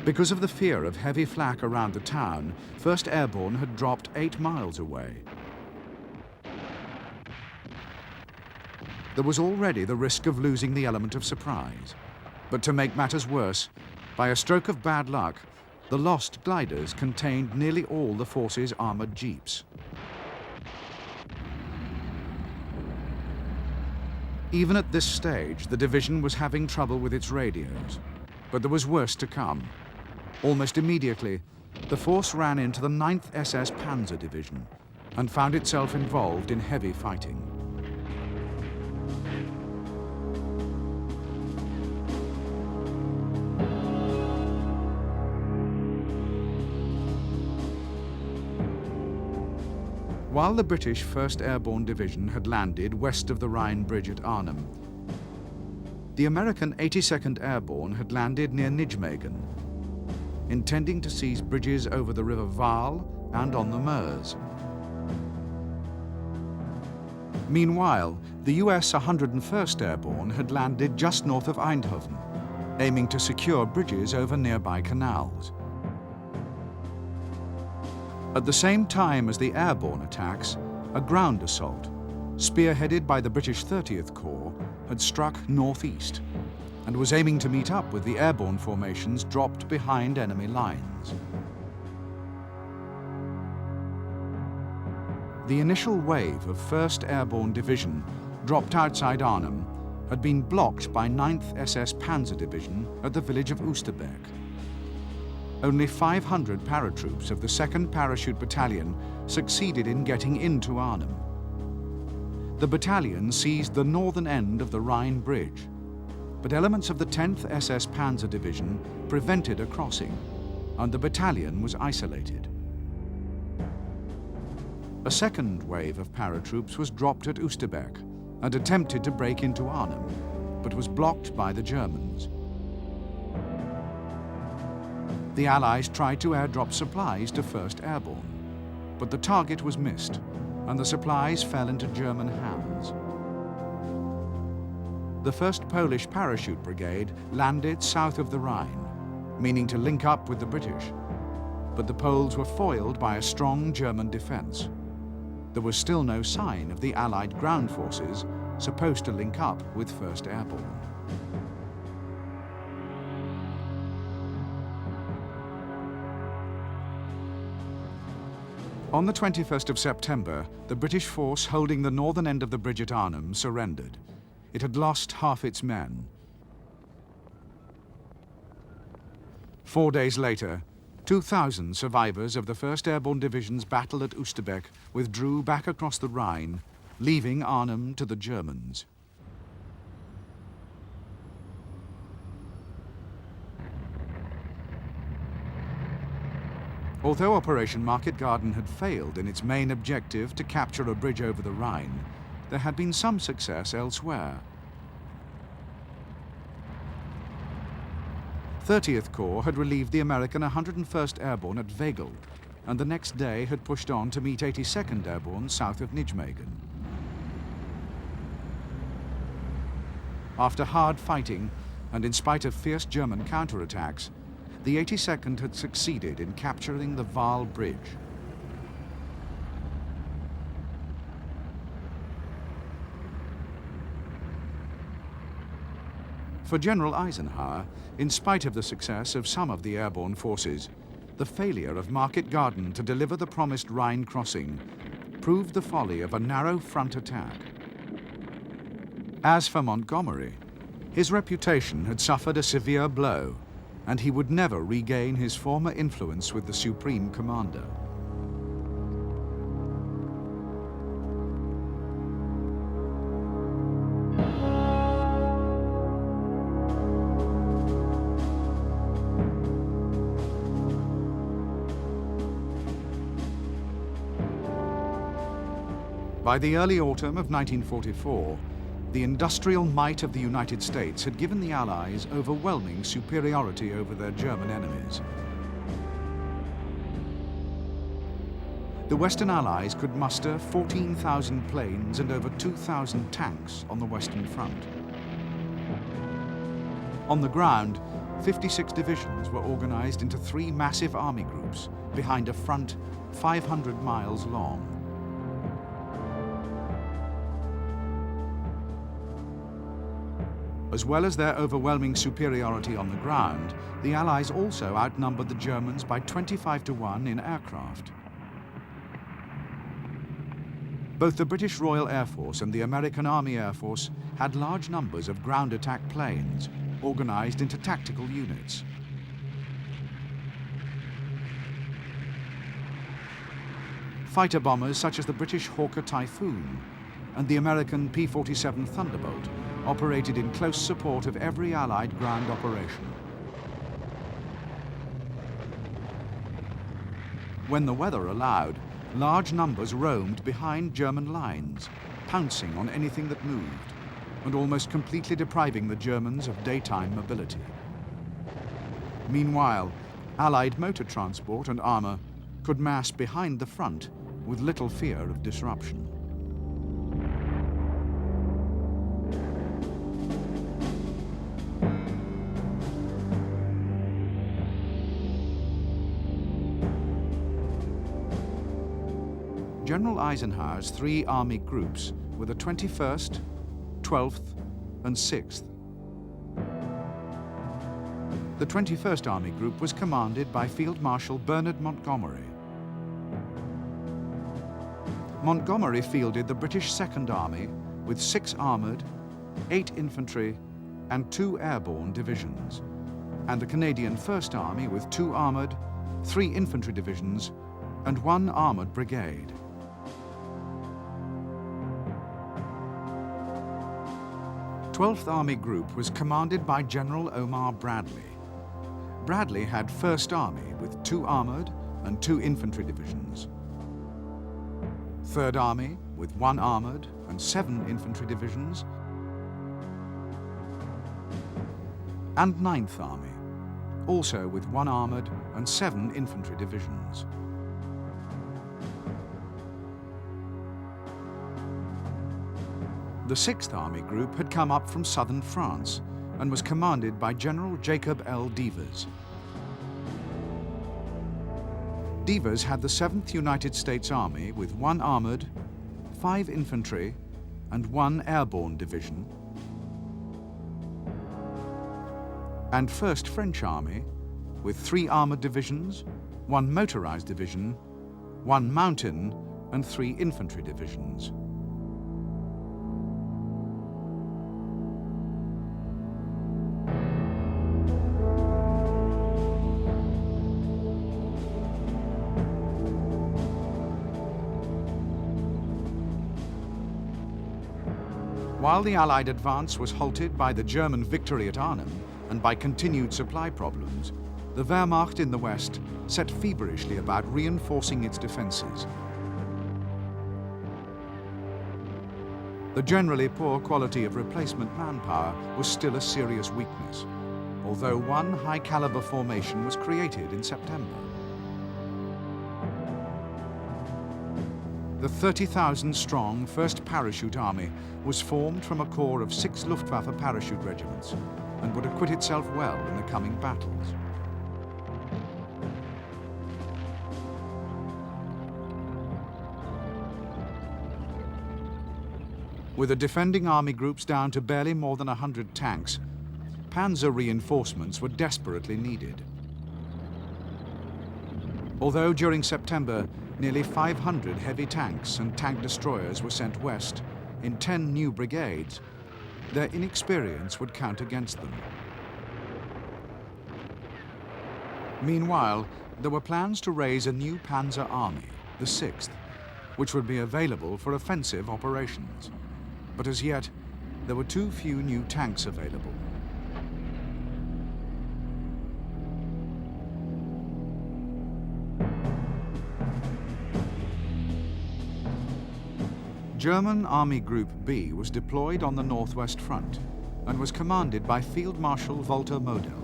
Because of the fear of heavy flak around the town, 1st Airborne had dropped 8 miles away. There was already the risk of losing the element of surprise. But to make matters worse, by a stroke of bad luck, the lost gliders contained nearly all the force's armoured jeeps. Even at this stage, the division was having trouble with its radios. But there was worse to come. Almost immediately, the force ran into the 9th SS Panzer Division and found itself involved in heavy fighting. While the British 1st Airborne Division had landed west of the Rhine Bridge at Arnhem, the American 82nd Airborne had landed near Nijmegen, intending to seize bridges over the River Waal and on the Meuse. Meanwhile, the US 101st Airborne had landed just north of Eindhoven, aiming to secure bridges over nearby canals. At the same time as the airborne attacks, a ground assault, spearheaded by the British 30th Corps, had struck northeast and was aiming to meet up with the airborne formations dropped behind enemy lines. The initial wave of 1st Airborne Division, dropped outside Arnhem, had been blocked by 9th SS Panzer Division at the village of Oosterbeek. Only 500 paratroops of the 2nd Parachute Battalion succeeded in getting into Arnhem. The battalion seized the northern end of the Rhine Bridge, but elements of the 10th SS Panzer Division prevented a crossing, and the battalion was isolated. A second wave of paratroops was dropped at Oosterbeek and attempted to break into Arnhem, but was blocked by the Germans. The Allies tried to airdrop supplies to 1st Airborne, but the target was missed, and the supplies fell into German hands. The 1st Polish Parachute Brigade landed south of the Rhine, meaning to link up with the British, but the Poles were foiled by a strong German defense. There was still no sign of the Allied ground forces supposed to link up with 1st Airborne. On the 21st of September, the British force holding the northern end of the bridge at Arnhem surrendered. It had lost half its men. 4 days later, 2,000 survivors of the 1st Airborne Division's battle at Oosterbeek withdrew back across the Rhine, leaving Arnhem to the Germans. Although Operation Market Garden had failed in its main objective to capture a bridge over the Rhine, there had been some success elsewhere. 30th Corps had relieved the American 101st Airborne at Wignall, and the next day had pushed on to meet 82nd Airborne south of Nijmegen. After hard fighting, and in spite of fierce German counterattacks, the 82nd had succeeded in capturing the Waal Bridge. For General Eisenhower, in spite of the success of some of the airborne forces, the failure of Market Garden to deliver the promised Rhine crossing proved the folly of a narrow front attack. As for Montgomery, his reputation had suffered a severe blow, and he would never regain his former influence with the Supreme Commander. By the early autumn of 1944, the industrial might of the United States had given the Allies overwhelming superiority over their German enemies. The Western Allies could muster 14,000 planes and over 2,000 tanks on the Western Front. On the ground, 56 divisions were organized into 3 massive army groups behind a front 500 miles long. As well as their overwhelming superiority on the ground, the Allies also outnumbered the Germans by 25-1 in aircraft. Both the British Royal Air Force and the American Army Air Force had large numbers of ground attack planes, organized into tactical units. Fighter bombers such as the British Hawker Typhoon and the American P-47 Thunderbolt operated in close support of every Allied ground operation. When the weather allowed, large numbers roamed behind German lines, pouncing on anything that moved, and almost completely depriving the Germans of daytime mobility. Meanwhile, Allied motor transport and armor could mass behind the front with little fear of disruption. General Eisenhower's three army groups were the 21st, 12th, and 6th. The 21st Army Group was commanded by Field Marshal Bernard Montgomery. Montgomery fielded the British Second Army with 6 armoured, 8 infantry, and 2 airborne divisions, and the Canadian First Army with 2 armoured, 3 infantry divisions, and 1 armoured brigade. The 12th Army Group was commanded by General Omar Bradley. Bradley had First Army with 2 armoured and 2 infantry divisions. Third Army with 1 armoured and 7 infantry divisions. And 9th Army, also with 1 armoured and 7 infantry divisions. The 6th Army Group had come up from southern France and was commanded by General Jacob L. Devers. Devers had the 7th United States Army with 1 armoured, 5 infantry, and 1 airborne division, and 1st French Army with 3 armoured divisions, 1 motorized division, 1 mountain, and 3 infantry divisions. While the Allied advance was halted by the German victory at Arnhem and by continued supply problems, the Wehrmacht in the West set feverishly about reinforcing its defences. The generally poor quality of replacement manpower was still a serious weakness, although one high-caliber formation was created in September. The 30,000-strong 1st Parachute Army was formed from a corps of 6 Luftwaffe parachute regiments and would acquit itself well in the coming battles. With the defending army groups down to barely more than 100 tanks, panzer reinforcements were desperately needed. Although during September, nearly 500 heavy tanks and tank destroyers were sent west in 10 new brigades, their inexperience would count against them. Meanwhile, there were plans to raise a new panzer army, the 6th, which would be available for offensive operations. But as yet, there were too few new tanks available. German Army Group B was deployed on the Northwest Front and was commanded by Field Marshal Walter Model.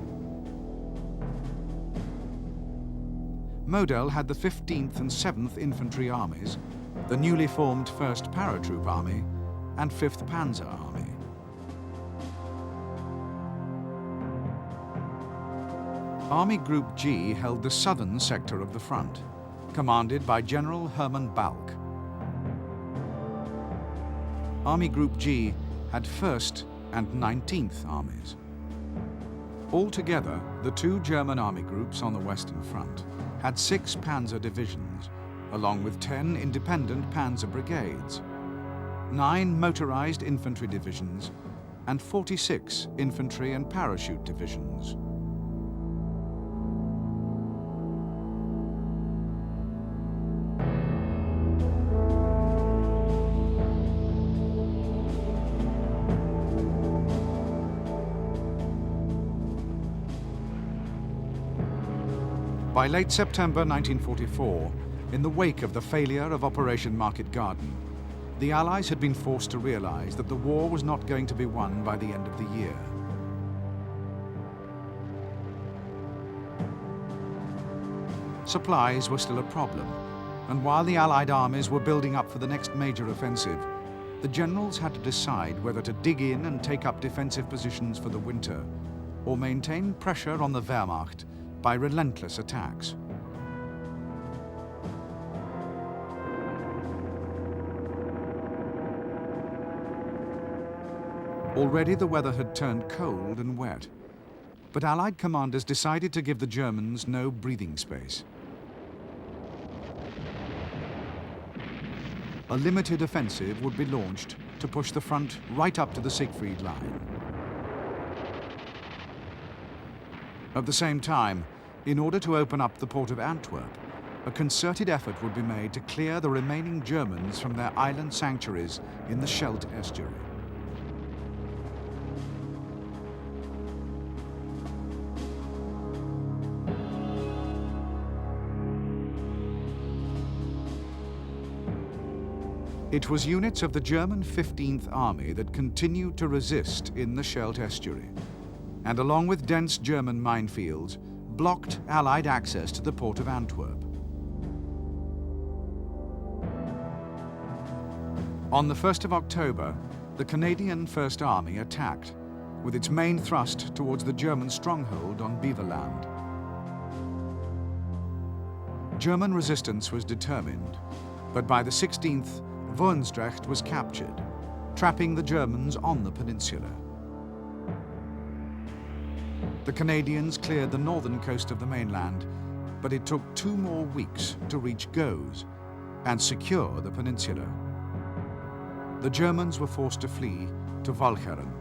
Model had the 15th and 7th Infantry Armies, the newly formed 1st Paratroop Army, and 5th Panzer Army. Army Group G held the southern sector of the front, commanded by General Hermann Balck. Army Group G had 1st, and 19th Armies. Altogether, the two German army groups on the Western Front had 6 panzer divisions, along with 10 independent panzer brigades, 9 motorized infantry divisions, and 46 infantry and parachute divisions. By late September 1944, in the wake of the failure of Operation Market Garden, the Allies had been forced to realize that the war was not going to be won by the end of the year. Supplies were still a problem, and while the Allied armies were building up for the next major offensive, the generals had to decide whether to dig in and take up defensive positions for the winter, or maintain pressure on the Wehrmacht by relentless attacks. Already the weather had turned cold and wet, but Allied commanders decided to give the Germans no breathing space. A limited offensive would be launched to push the front right up to the Siegfried Line. At the same time, in order to open up the port of Antwerp, a concerted effort would be made to clear the remaining Germans from their island sanctuaries in the Scheldt estuary. It was units of the German 15th Army that continued to resist in the Scheldt estuary, and along with dense German minefields, blocked Allied access to the port of Antwerp. On the 1st of October, the Canadian First Army attacked, with its main thrust towards the German stronghold on Beaverland. German resistance was determined, but by the 16th, Woensdrecht was captured, trapping the Germans on the peninsula. The Canadians cleared the northern coast of the mainland, but it took 2 more weeks to reach Goes and secure the peninsula. The Germans were forced to flee to Walcheren.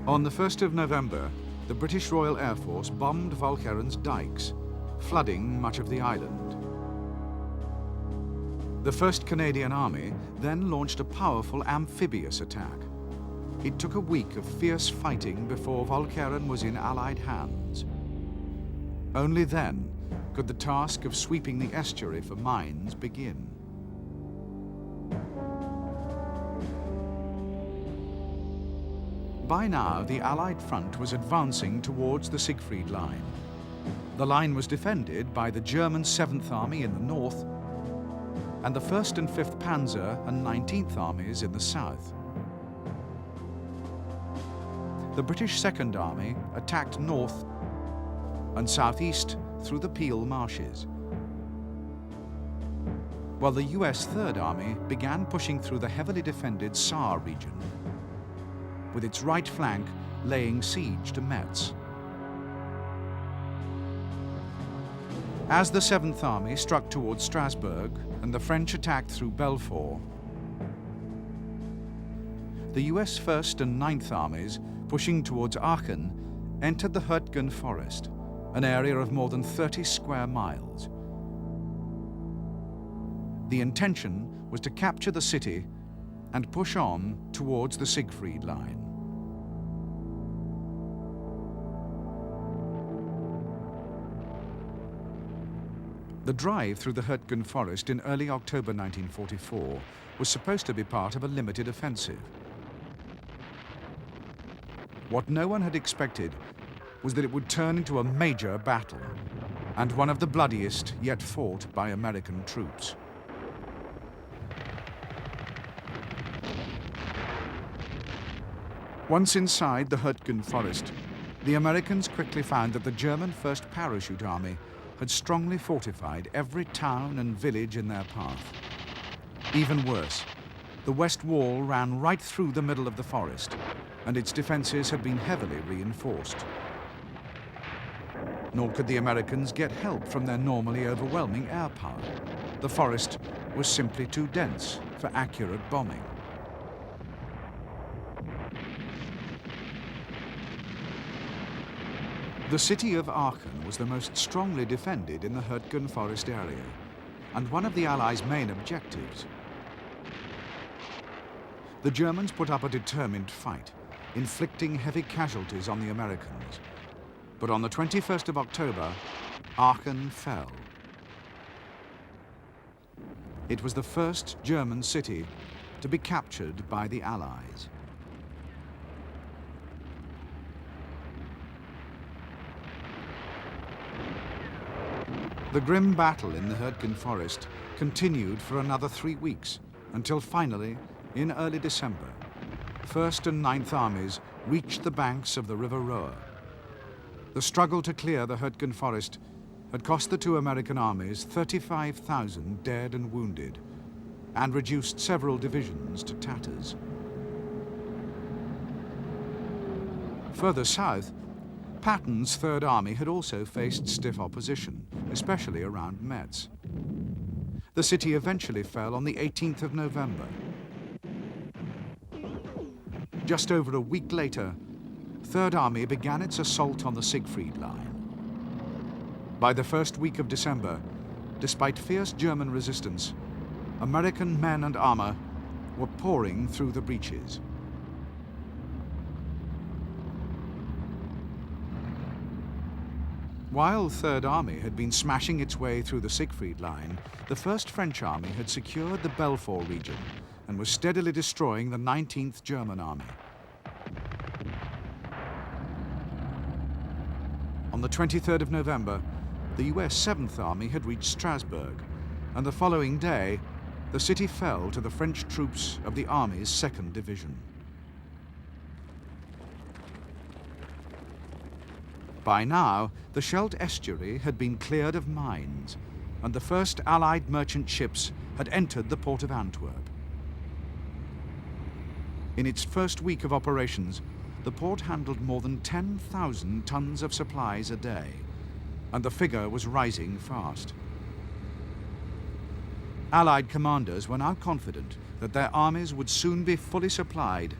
On the 1st of November, the British Royal Air Force bombed Walcheren's dikes, flooding much of the island. The 1st Canadian Army then launched a powerful amphibious attack. It took a week of fierce fighting before Walcheren was in Allied hands. Only then could the task of sweeping the estuary for mines begin. By now, the Allied front was advancing towards the Siegfried Line. The line was defended by the German 7th Army in the north and the 1st and 5th Panzer and 19th Armies in the south. The British 2nd Army attacked north and southeast through the Peel marshes, while the US 3rd Army began pushing through the heavily defended Saar region, with its right flank laying siege to Metz. As the 7th Army struck towards Strasbourg and the French attacked through Belfort, the US 1st and 9th Armies, pushing towards Aachen, entered the Hurtgen Forest, an area of more than 30 square miles. The intention was to capture the city and push on towards the Siegfried Line. The drive through the Hurtgen Forest in early October 1944 was supposed to be part of a limited offensive. What no one had expected was that it would turn into a major battle, and one of the bloodiest yet fought by American troops. Once inside the Hurtgen Forest, the Americans quickly found that the German 1st Parachute Army had strongly fortified every town and village in their path. Even worse, the west wall ran right through the middle of the forest, and its defenses had been heavily reinforced. Nor could the Americans get help from their normally overwhelming air power. The forest was simply too dense for accurate bombing. The city of Aachen was the most strongly defended in the Aitken forest area, and one of the Allies' main objectives. The Germans put up a determined fight, inflicting heavy casualties on the Americans. But on the 21st of October, Aachen fell. It was the first German city to be captured by the Allies. The grim battle in the Aitken forest continued for another 3 weeks, until finally, in early December, 1st and 9th Armies reached the banks of the River Roer. The struggle to clear the Aitken forest had cost the two American armies 35,000 dead and wounded, and reduced several divisions to tatters. Further south, Patton's Third Army had also faced stiff opposition, especially around Metz. The city eventually fell on the 18th of November. Just over a week later, Third Army began its assault on the Siegfried Line. By the first week of December, despite fierce German resistance, American men and armor were pouring through the breaches. While Third Army had been smashing its way through the Siegfried Line, the First French Army had secured the Belfort region and was steadily destroying the 19th German Army. On the 23rd of November, the US 7th Army had reached Strasbourg, and the following day, the city fell to the French troops of the Army's 2nd Division. By now, the Scheldt estuary had been cleared of mines, and the first Allied merchant ships had entered the port of Antwerp. In its first week of operations, the port handled more than 10,000 tons of supplies a day, and the figure was rising fast. Allied commanders were now confident that their armies would soon be fully supplied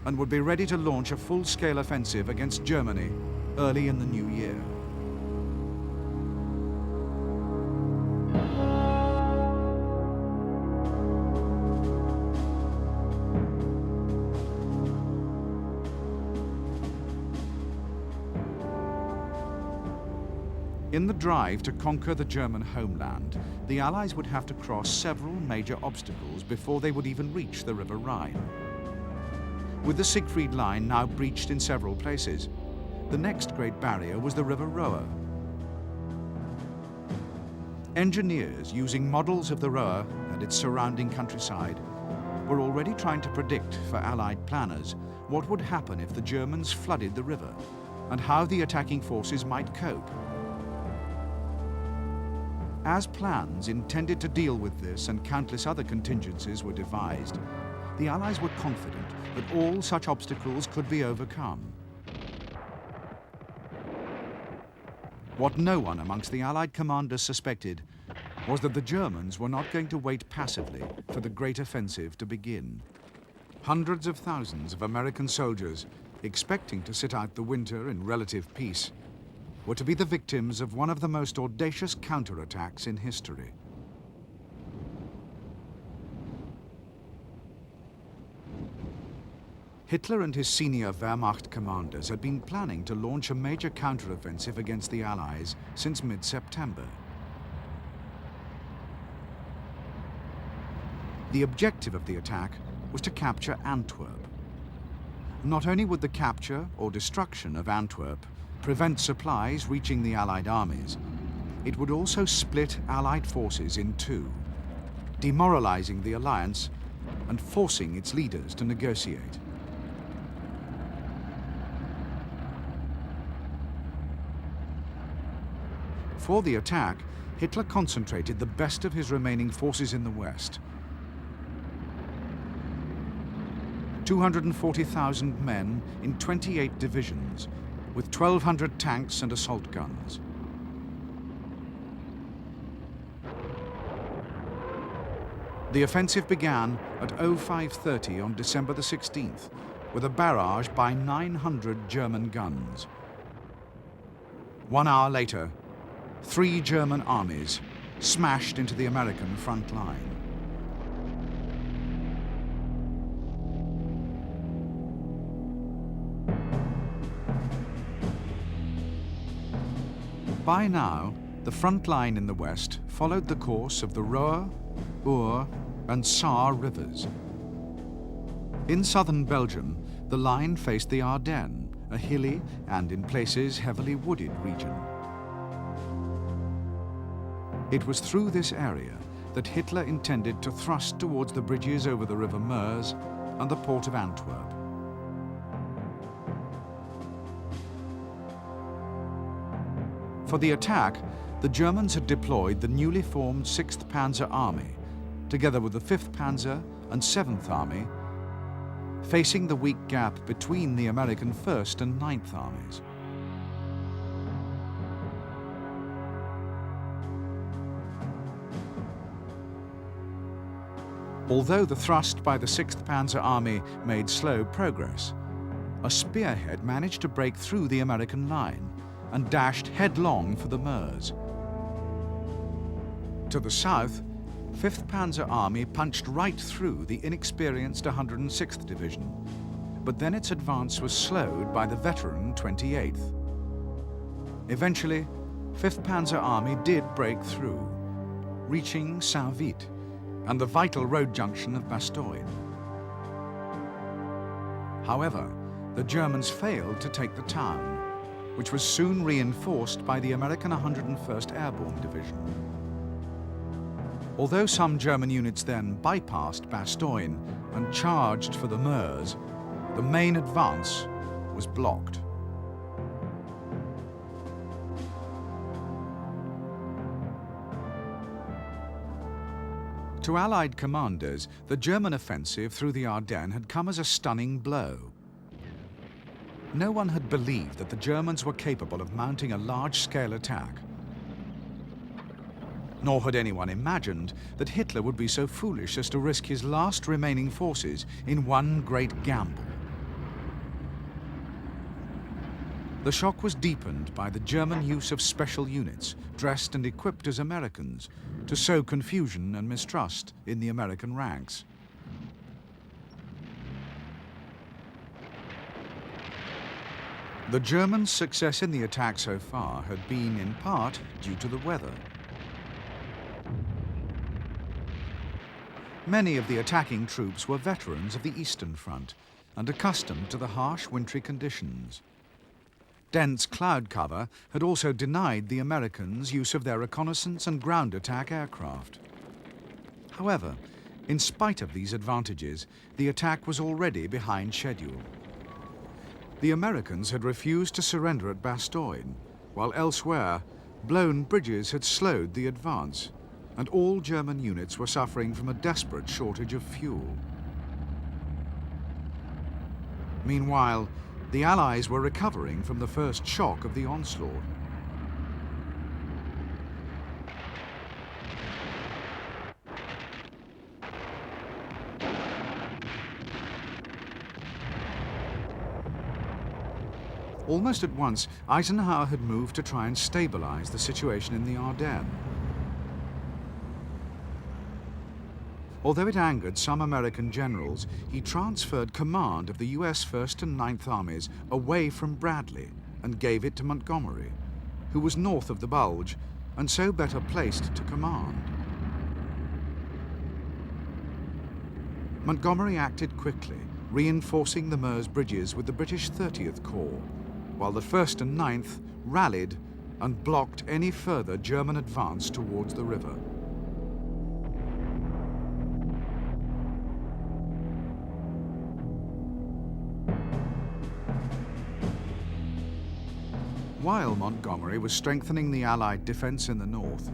and would be ready to launch a full-scale offensive against Germany early in the new year. In the drive to conquer the German homeland, the Allies would have to cross several major obstacles before they would even reach the River Rhine. With the Siegfried Line now breached in several places, the next great barrier was the River Roer. Engineers using models of the Roer and its surrounding countryside were already trying to predict for Allied planners what would happen if the Germans flooded the river and how the attacking forces might cope. As plans intended to deal with this and countless other contingencies were devised, the Allies were confident that all such obstacles could be overcome. What no one amongst the Allied commanders suspected was that the Germans were not going to wait passively for the great offensive to begin. Hundreds of thousands of American soldiers, expecting to sit out the winter in relative peace, were to be the victims of one of the most audacious counterattacks in history. Hitler and his senior Wehrmacht commanders had been planning to launch a major counteroffensive against the Allies since mid-September. The objective of the attack was to capture Antwerp. Not only would the capture or destruction of Antwerp prevent supplies reaching the Allied armies, it would also split Allied forces in two, demoralizing the alliance and forcing its leaders to negotiate. For the attack, Hitler concentrated the best of his remaining forces in the west. 240,000 men in 28 divisions, with 1,200 tanks and assault guns. The offensive began at 05:30 on December the 16th, with a barrage by 900 German guns. 1 hour later, 3 German armies smashed into the American front line. By now, the front line in the west followed the course of the Roer, Our, and Saar rivers. In southern Belgium, the line faced the Ardennes, a hilly and in places heavily wooded region. It was through this area that Hitler intended to thrust towards the bridges over the River Meuse and the port of Antwerp. For the attack, the Germans had deployed the newly formed 6th Panzer Army, together with the 5th Panzer and 7th Army, facing the weak gap between the American 1st and 9th Armies. Although the thrust by the 6th Panzer Army made slow progress, a spearhead managed to break through the American line and dashed headlong for the Meuse. To the south, 5th Panzer Army punched right through the inexperienced 106th Division, but then its advance was slowed by the veteran 28th. Eventually, 5th Panzer Army did break through, reaching Saint-Vite and the vital road junction of Bastogne. However, the Germans failed to take the town, which was soon reinforced by the American 101st Airborne Division. Although some German units then bypassed Bastogne and charged for the Meuse, the main advance was blocked. To Allied commanders, the German offensive through the Ardennes had come as a stunning blow. No one had believed that the Germans were capable of mounting a large-scale attack. Nor had anyone imagined that Hitler would be so foolish as to risk his last remaining forces in one great gamble. The shock was deepened by the German use of special units, dressed and equipped as Americans, to sow confusion and mistrust in the American ranks. The Germans' success in the attack so far had been, in part, due to the weather. Many of the attacking troops were veterans of the Eastern Front and accustomed to the harsh wintry conditions. Dense cloud cover had also denied the Americans use of their reconnaissance and ground attack aircraft. However, in spite of these advantages, the attack was already behind schedule. The Americans had refused to surrender at Bastogne, while elsewhere, blown bridges had slowed the advance, and all German units were suffering from a desperate shortage of fuel. Meanwhile, the Allies were recovering from the first shock of the onslaught. Almost at once, Eisenhower had moved to try and stabilize the situation in the Ardennes. Although it angered some American generals, he transferred command of the US 1st and 9th Armies away from Bradley and gave it to Montgomery, who was north of the Bulge and so better placed to command. Montgomery acted quickly, reinforcing the Meuse bridges with the British 30th Corps, while the 1st and 9th rallied and blocked any further German advance towards the river. While Montgomery was strengthening the Allied defense in the north,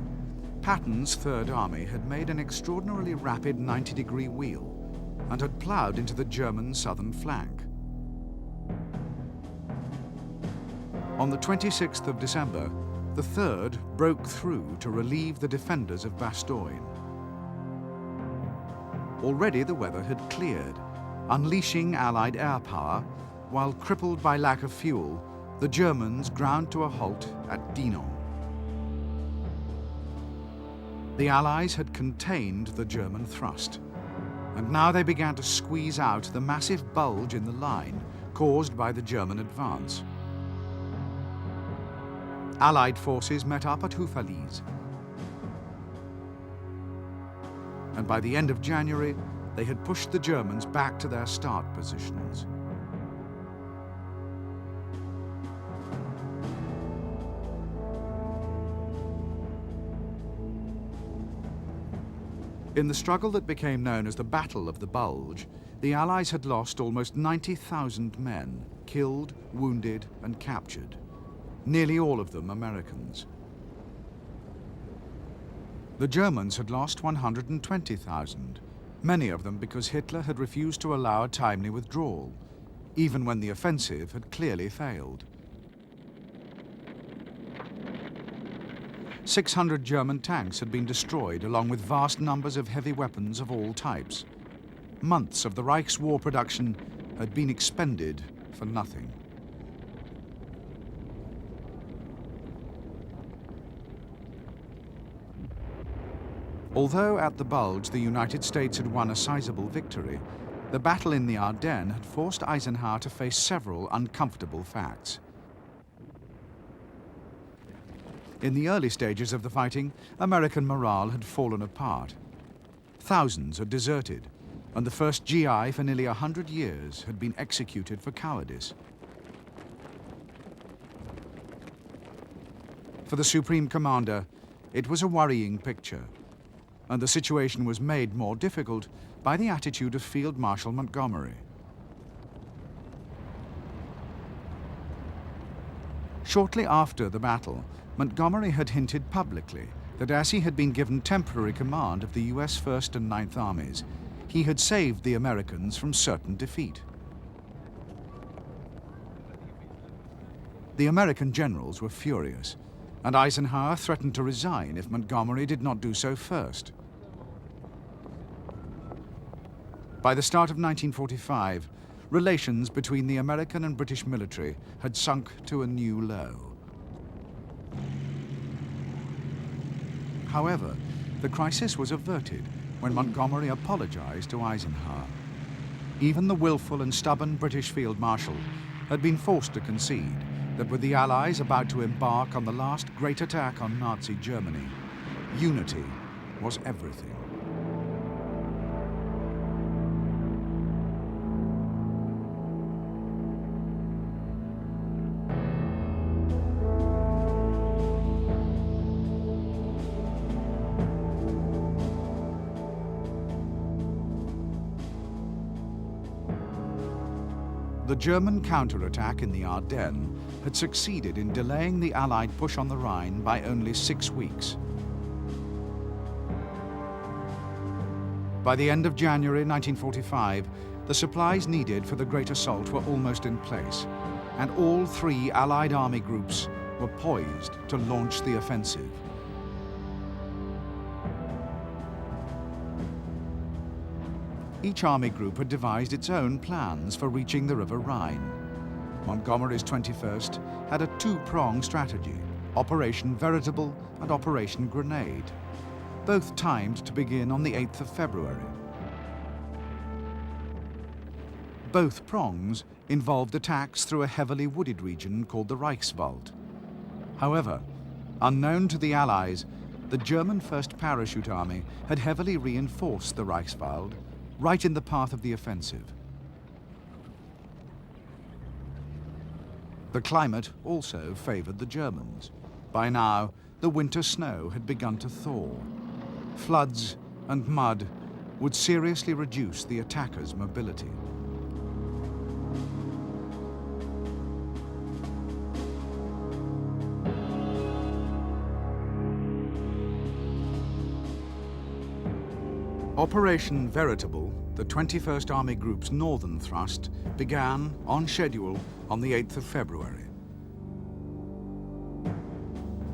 Patton's Third Army had made an extraordinarily rapid 90-degree wheel, and had ploughed into the German southern flank. On the 26th of December, the 3rd broke through to relieve the defenders of Bastogne. Already the weather had cleared, unleashing Allied air power, while crippled by lack of fuel, the Germans ground to a halt at Dinant. The Allies had contained the German thrust, and now they began to squeeze out the massive bulge in the line caused by the German advance. Allied forces met up at Houffalize, and by the end of January, they had pushed the Germans back to their start positions. In the struggle that became known as the Battle of the Bulge, the Allies had lost almost 90,000 men, killed, wounded, and captured, nearly all of them Americans. The Germans had lost 120,000, many of them because Hitler had refused to allow a timely withdrawal, even when the offensive had clearly failed. 600 German tanks had been destroyed, along with vast numbers of heavy weapons of all types. Months of the Reich's war production had been expended for nothing. Although at the Bulge the United States had won a sizable victory, the battle in the Ardennes had forced Eisenhower to face several uncomfortable facts. In the early stages of the fighting, American morale had fallen apart. Thousands had deserted, and the first GI for nearly 100 years had been executed for cowardice. For the Supreme Commander, it was a worrying picture, and the situation was made more difficult by the attitude of Field Marshal Montgomery. Shortly after the battle, Montgomery had hinted publicly that as he had been given temporary command of the US 1st and 9th Armies, he had saved the Americans from certain defeat. The American generals were furious, and Eisenhower threatened to resign if Montgomery did not do so first. By the start of 1945, relations between the American and British military had sunk to a new low. However, the crisis was averted when Montgomery apologized to Eisenhower. Even the willful and stubborn British Field Marshal had been forced to concede that with the Allies about to embark on the last great attack on Nazi Germany, unity was everything. The German counterattack in the Ardennes had succeeded in delaying the Allied push on the Rhine by only 6 weeks. By the end of January 1945, the supplies needed for the Great Assault were almost in place, and all 3 Allied army groups were poised to launch the offensive. Each army group had devised its own plans for reaching the River Rhine. Montgomery's 21st had a 2-pronged strategy, Operation Veritable and Operation Grenade, both timed to begin on the 8th of February. Both prongs involved attacks through a heavily wooded region called the Reichswald. However, unknown to the Allies, the German 1st Parachute Army had heavily reinforced the Reichswald right in the path of the offensive. The climate also favored the Germans. By now, the winter snow had begun to thaw. Floods and mud would seriously reduce the attackers' mobility. Operation Veritable, the 21st Army Group's northern thrust, began on schedule on the 8th of February.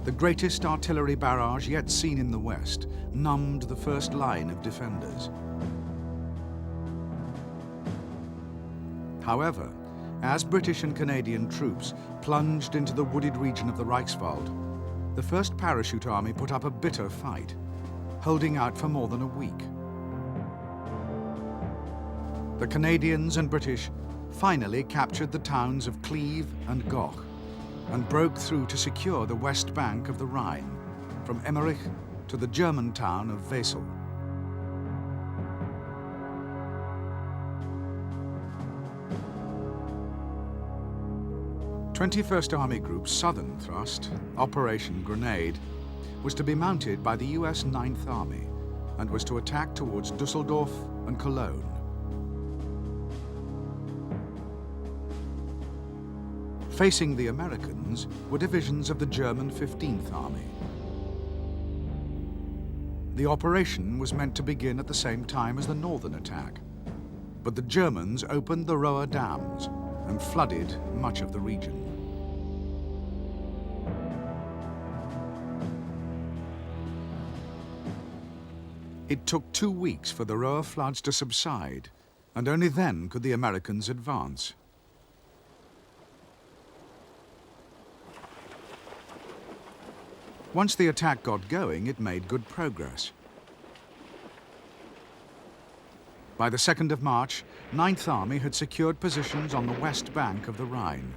The greatest artillery barrage yet seen in the West numbed the first line of defenders. However, as British and Canadian troops plunged into the wooded region of the Reichswald, the 1st Parachute Army put up a bitter fight, holding out for more than a week. The Canadians and British finally captured the towns of Cleve and Goch and broke through to secure the west bank of the Rhine, from Emmerich to the German town of Wesel. The 21st Army Group's southern thrust, Operation Grenade, was to be mounted by the US 9th Army and was to attack towards Dusseldorf and Cologne. Facing the Americans were divisions of the German 15th Army. The operation was meant to begin at the same time as the northern attack, but the Germans opened the Rohr dams and flooded much of the region. It took 2 weeks for the Rohr floods to subside, and only then could the Americans advance. Once the attack got going, it made good progress. By the 2nd of March, 9th Army had secured positions on the west bank of the Rhine.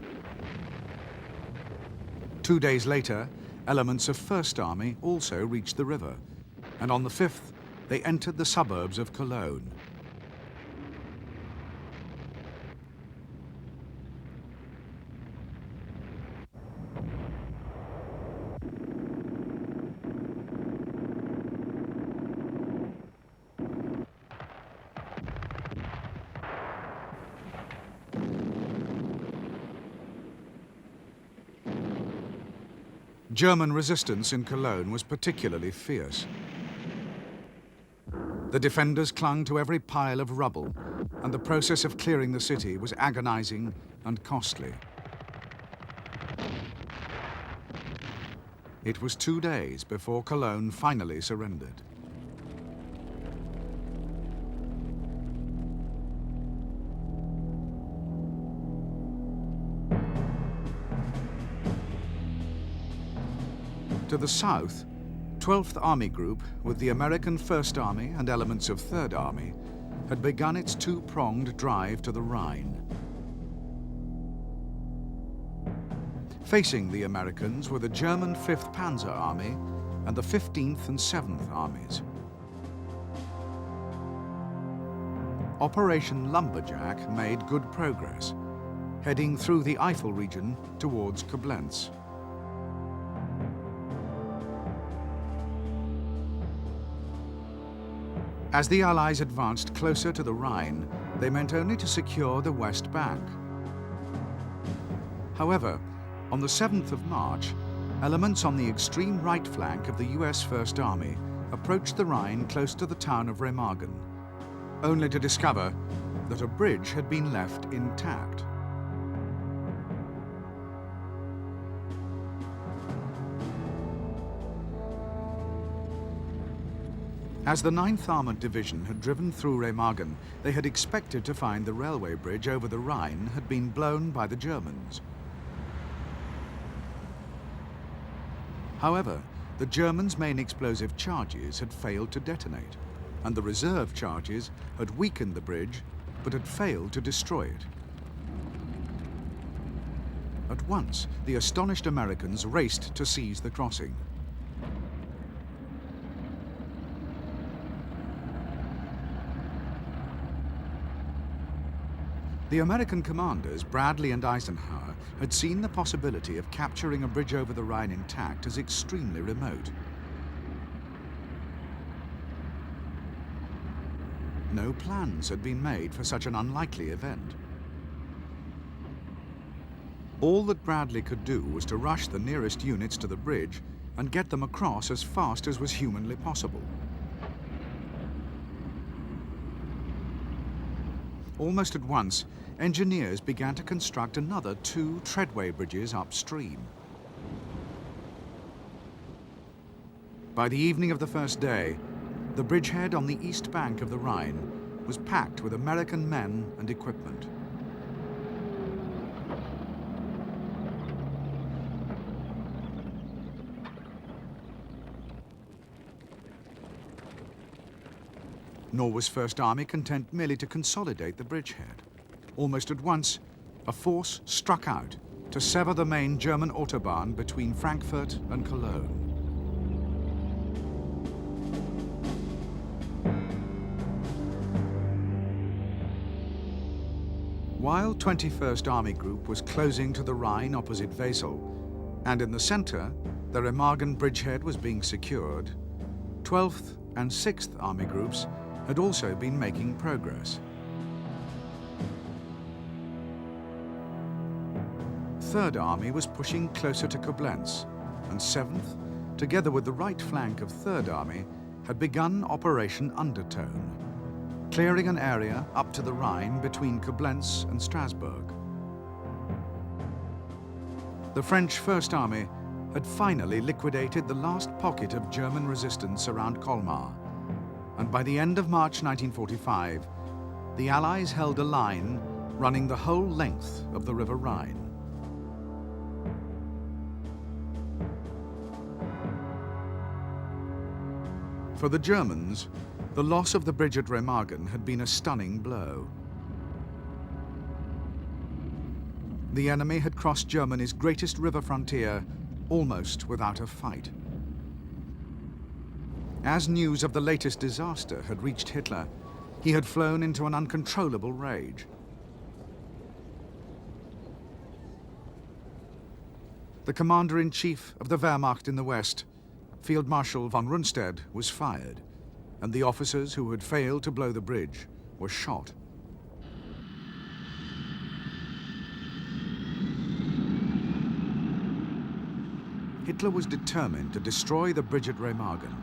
2 days later, elements of 1st Army also reached the river, and on the 5th, they entered the suburbs of Cologne. German resistance in Cologne was particularly fierce. The defenders clung to every pile of rubble, and the process of clearing the city was agonizing and costly. It was 2 days before Cologne finally surrendered. To the south, 12th Army Group, with the American 1st Army and elements of 3rd Army, had begun its two-pronged drive to the Rhine. Facing the Americans were the German 5th Panzer Army and the 15th and 7th Armies. Operation Lumberjack made good progress, heading through the Eifel region towards Koblenz. As the Allies advanced closer to the Rhine, they meant only to secure the west bank. However, on the 7th of March, elements on the extreme right flank of the US 1st Army approached the Rhine close to the town of Remagen, only to discover that a bridge had been left intact. As the 9th Armoured Division had driven through Remagen, they had expected to find the railway bridge over the Rhine had been blown by the Germans. However, the Germans' main explosive charges had failed to detonate, and the reserve charges had weakened the bridge but had failed to destroy it. At once, the astonished Americans raced to seize the crossing. The American commanders, Bradley and Eisenhower, had seen the possibility of capturing a bridge over the Rhine intact as extremely remote. No plans had been made for such an unlikely event. All that Bradley could do was to rush the nearest units to the bridge and get them across as fast as was humanly possible. Almost at once, engineers began to construct another 2 treadway bridges upstream. By the evening of the first day, the bridgehead on the east bank of the Rhine was packed with American men and equipment. Nor was First Army content merely to consolidate the bridgehead. Almost at once, a force struck out to sever the main German autobahn between Frankfurt and Cologne. While 21st Army Group was closing to the Rhine opposite Wesel, and in the center, the Remagen bridgehead was being secured, 12th and 6th Army Groups had also been making progress. 3rd Army was pushing closer to Koblenz, and 7th, together with the right flank of 3rd Army, had begun Operation Undertone, clearing an area up to the Rhine between Koblenz and Strasbourg. The French First Army had finally liquidated the last pocket of German resistance around Colmar, and by the end of March 1945, the Allies held a line running the whole length of the River Rhine. For the Germans, the loss of the bridge at Remagen had been a stunning blow. The enemy had crossed Germany's greatest river frontier almost without a fight. As news of the latest disaster had reached Hitler, he had flown into an uncontrollable rage. The commander-in-chief of the Wehrmacht in the West, Field Marshal von Rundstedt, was fired, and the officers who had failed to blow the bridge were shot. Hitler was determined to destroy the bridge at Remagen,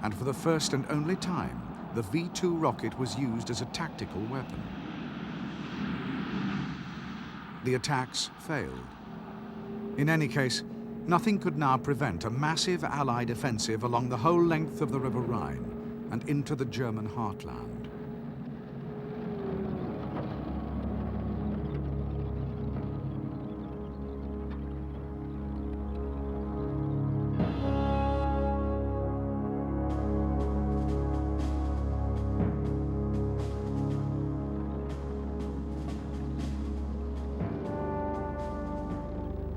and for the first and only time, the V-2 rocket was used as a tactical weapon. The attacks failed. In any case, nothing could now prevent a massive Allied offensive along the whole length of the River Rhine and into the German heartland.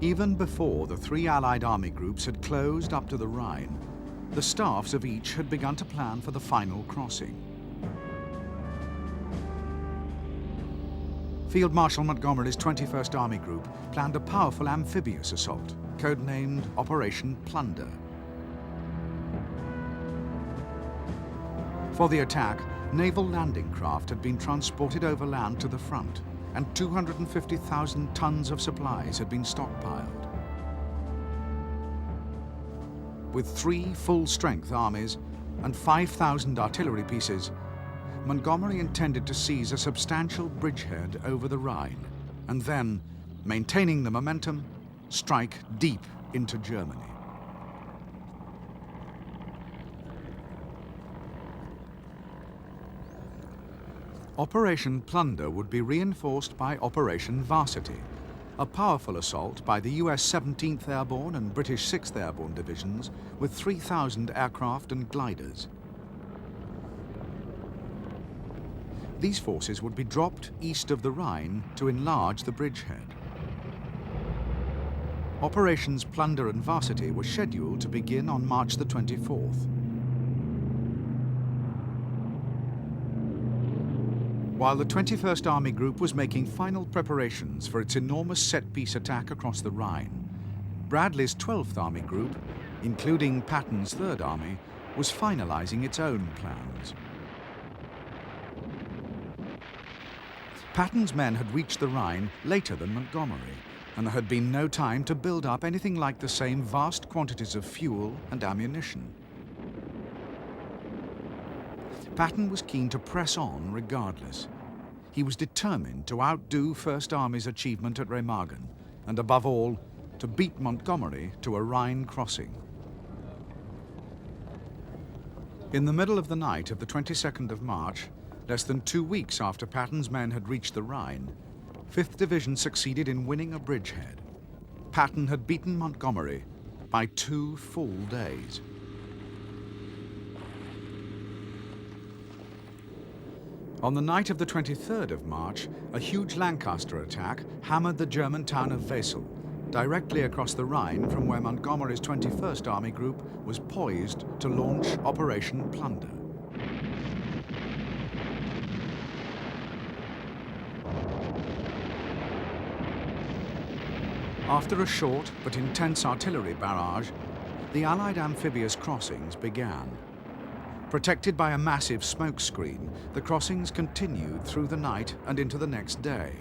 Even before the 3 Allied army groups had closed up to the Rhine, the staffs of each had begun to plan for the final crossing. Field Marshal Montgomery's 21st Army Group planned a powerful amphibious assault, codenamed Operation Plunder. For the attack, naval landing craft had been transported overland to the front, and 250,000 tons of supplies had been stockpiled. With 3 full-strength armies and 5,000 artillery pieces, Montgomery intended to seize a substantial bridgehead over the Rhine, and then, maintaining the momentum, strike deep into Germany. Operation Plunder would be reinforced by Operation Varsity, a powerful assault by the US 17th Airborne and British 6th Airborne Divisions with 3,000 aircraft and gliders. These forces would be dropped east of the Rhine to enlarge the bridgehead. Operations Plunder and Varsity were scheduled to begin on March the 24th. While the 21st Army Group was making final preparations for its enormous set-piece attack across the Rhine, Bradley's 12th Army Group, including Patton's 3rd Army, was finalizing its own plans. Patton's men had reached the Rhine later than Montgomery, and there had been no time to build up anything like the same vast quantities of fuel and ammunition. Patton was keen to press on regardless. he was determined to outdo First Army's achievement at Remagen, and above all, to beat Montgomery to a Rhine crossing. In the middle of the night of the 22nd of March, less than 2 weeks after Patton's men had reached the Rhine, 5th Division succeeded in winning a bridgehead. Patton had beaten Montgomery by 2 full days. On the night of the 23rd of March, a huge Lancaster attack hammered the German town of Wesel, directly across the Rhine from where Montgomery's 21st Army Group was poised to launch Operation Plunder. After a short but intense artillery barrage, the Allied amphibious crossings began. Protected by a massive smoke screen, the crossings continued through the night and into the next day.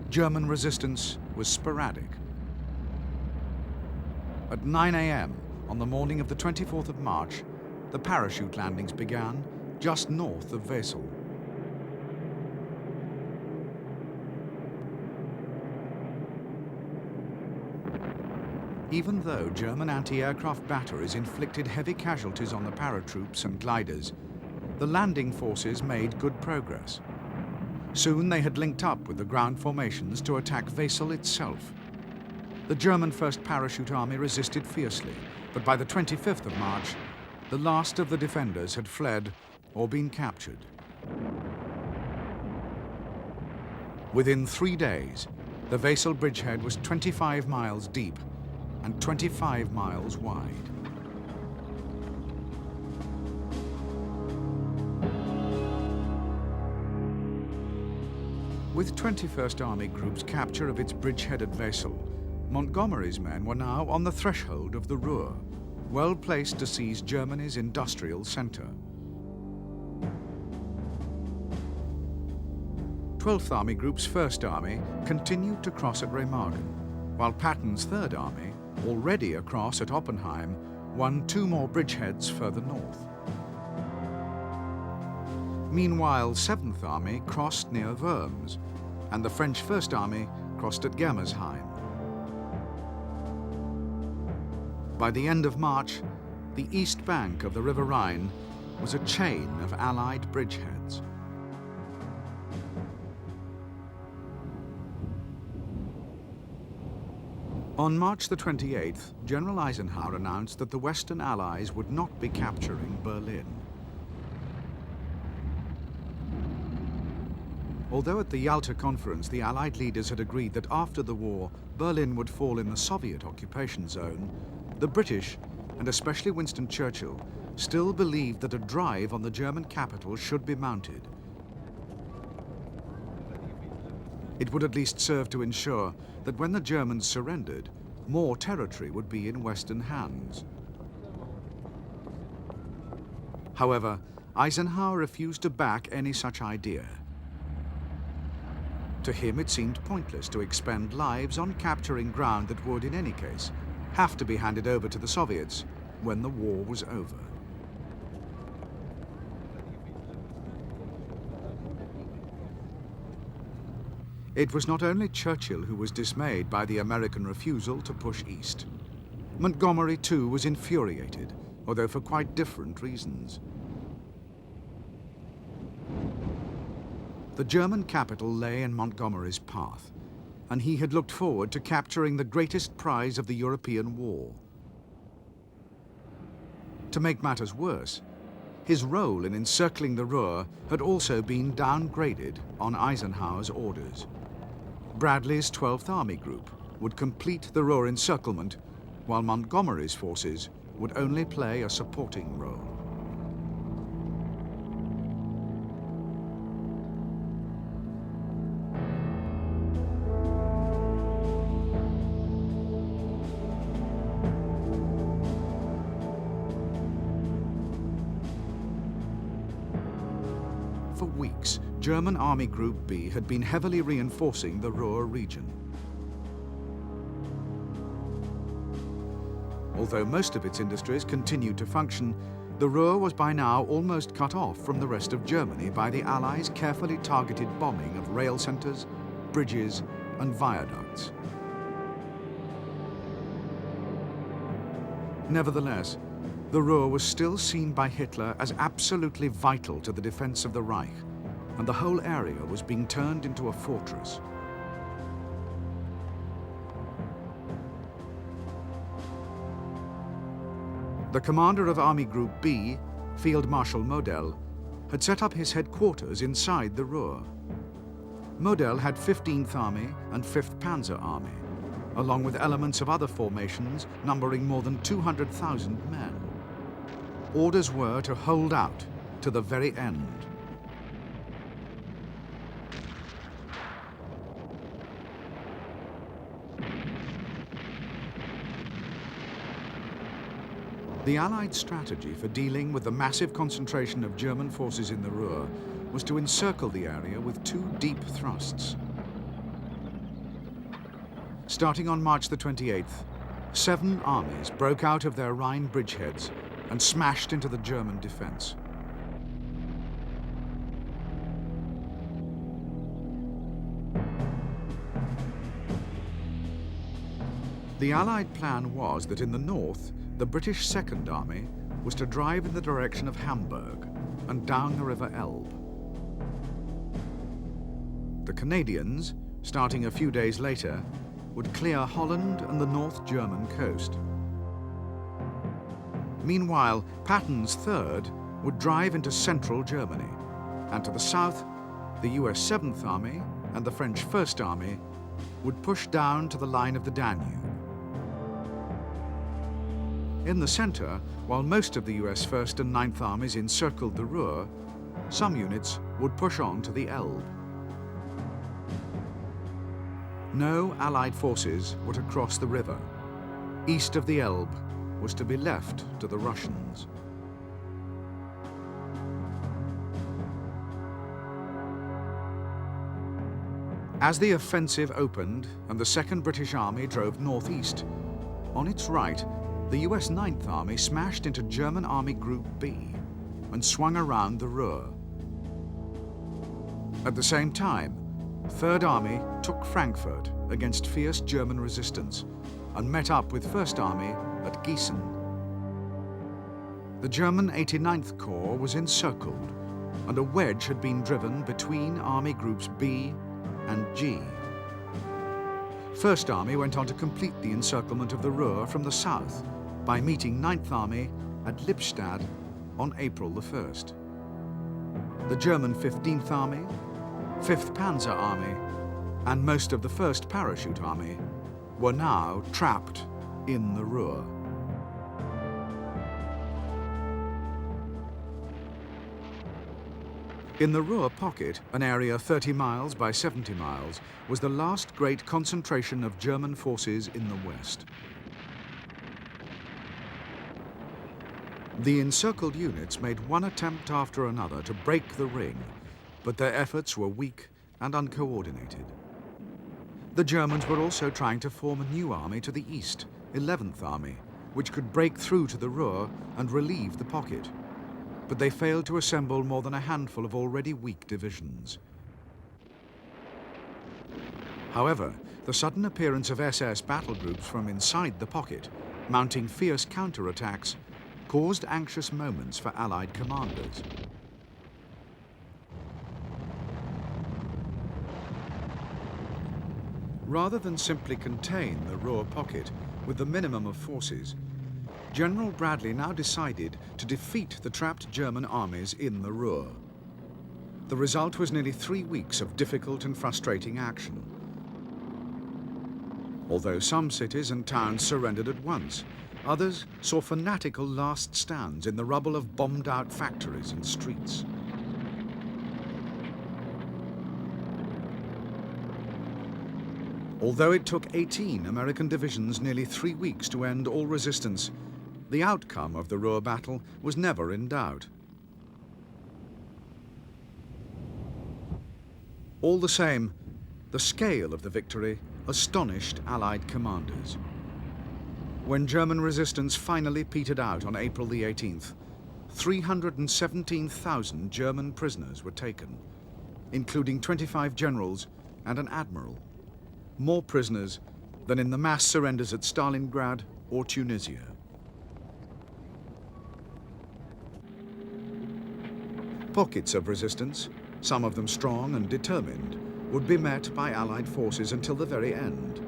German resistance was sporadic. At 9 a.m. on the morning of the 24th of March, the parachute landings began just north of Wesel. Even though German anti-aircraft batteries inflicted heavy casualties on the paratroops and gliders, the landing forces made good progress. Soon they had linked up with the ground formations to attack Wesel itself. The German 1st Parachute Army resisted fiercely, but by the 25th of March, the last of the defenders had fled or been captured. Within 3 days, the Wesel bridgehead was 25 miles deep and 25 miles wide. With 21st Army Group's capture of its bridgehead at Wesel, Montgomery's men were now on the threshold of the Ruhr, well placed to seize Germany's industrial center. 12th Army Group's 1st Army continued to cross at Remagen, while Patton's 3rd Army, already across at Oppenheim, won 2 more bridgeheads further north. Meanwhile, 7th Army crossed near Worms, and the French 1st Army crossed at Germersheim. By the end of March, the east bank of the River Rhine was a chain of Allied bridgeheads. On March the 28th, General Eisenhower announced that the Western Allies would not be capturing Berlin. Although at the Yalta Conference the Allied leaders had agreed that after the war Berlin would fall in the Soviet occupation zone, the British, and especially Winston Churchill, still believed that a drive on the German capital should be mounted. It would at least serve to ensure that when the Germans surrendered, more territory would be in Western hands. However, Eisenhower refused to back any such idea. To him, it seemed pointless to expend lives on capturing ground that would, in any case, have to be handed over to the Soviets when the war was over. It was not only Churchill who was dismayed by the American refusal to push east. Montgomery, too, was infuriated, although for quite different reasons. The German capital lay in Montgomery's path, and he had looked forward to capturing the greatest prize of the European war. To make matters worse, his role in encircling the Ruhr had also been downgraded on Eisenhower's orders. Bradley's 12th Army Group would complete the Ruhr encirclement, while Montgomery's forces would only play a supporting role. For weeks, German Army Group B had been heavily reinforcing the Ruhr region. Although most of its industries continued to function, The Ruhr was by now almost cut off from the rest of Germany by the Allies' carefully targeted bombing of rail centres, bridges and viaducts. Nevertheless, the Ruhr was still seen by Hitler as absolutely vital to the defence of the Reich, and the whole area was being turned into a fortress. The commander of Army Group B, Field Marshal Model, had set up his headquarters inside the Ruhr. Model had 15th Army and 5th Panzer Army, along with elements of other formations numbering more than 200,000 men. Orders were to hold out to the very end. The Allied strategy for dealing with the massive concentration of German forces in the Ruhr was to encircle the area with two deep thrusts. Starting on March the 28th, 7 armies broke out of their Rhine bridgeheads and smashed into the German defence. The Allied plan was that in the north, the British Second Army was to drive in the direction of Hamburg and down the River Elbe. The Canadians, starting a few days later, would clear Holland and the North German coast. Meanwhile, Patton's Third would drive into central Germany, and to the south, the US 7th Army and the French First Army would push down to the line of the Danube. In the centre, while most of the US 1st and 9th Armies encircled the Ruhr, some units would push on to the Elbe. No Allied forces were to cross the river. East of the Elbe was to be left to the Russians. As the offensive opened and the 2nd British Army drove northeast, on its right, the US 9th Army smashed into German Army Group B and swung around the Ruhr. At the same time, 3rd Army took Frankfurt against fierce German resistance and met up with 1st Army at Gießen. The German 89th Corps was encircled, and a wedge had been driven between Army Groups B and G. 1st Army went on to complete the encirclement of the Ruhr from the south by meeting 9th Army at Lippstadt on April the 1st. The German 15th Army, 5th Panzer Army, and most of the 1st Parachute Army were now trapped in the Ruhr. In the Ruhr pocket, an area 30 miles by 70 miles, was the last great concentration of German forces in the west. The encircled units made one attempt after another to break the ring, but their efforts were weak and uncoordinated. The Germans were also trying to form a new army to the east, 11th Army, which could break through to the Ruhr and relieve the pocket. But they failed to assemble more than a handful of already weak divisions. However, the sudden appearance of SS battle groups from inside the pocket, mounting fierce counterattacks, caused anxious moments for Allied commanders. Rather than simply contain the Ruhr pocket with the minimum of forces, General Bradley now decided to defeat the trapped German armies in the Ruhr. The result was nearly 3 weeks of difficult and frustrating action. Although some cities and towns surrendered at once, others saw fanatical last stands in the rubble of bombed-out factories and streets. Although it took 18 American divisions nearly 3 weeks to end all resistance, the outcome of the Ruhr battle was never in doubt. All the same, the scale of the victory astonished Allied commanders. When German resistance finally petered out on April the 18th, 317,000 German prisoners were taken, including 25 generals and an admiral. More prisoners than in the mass surrenders at Stalingrad or Tunisia. Pockets of resistance, some of them strong and determined, would be met by Allied forces until the very end.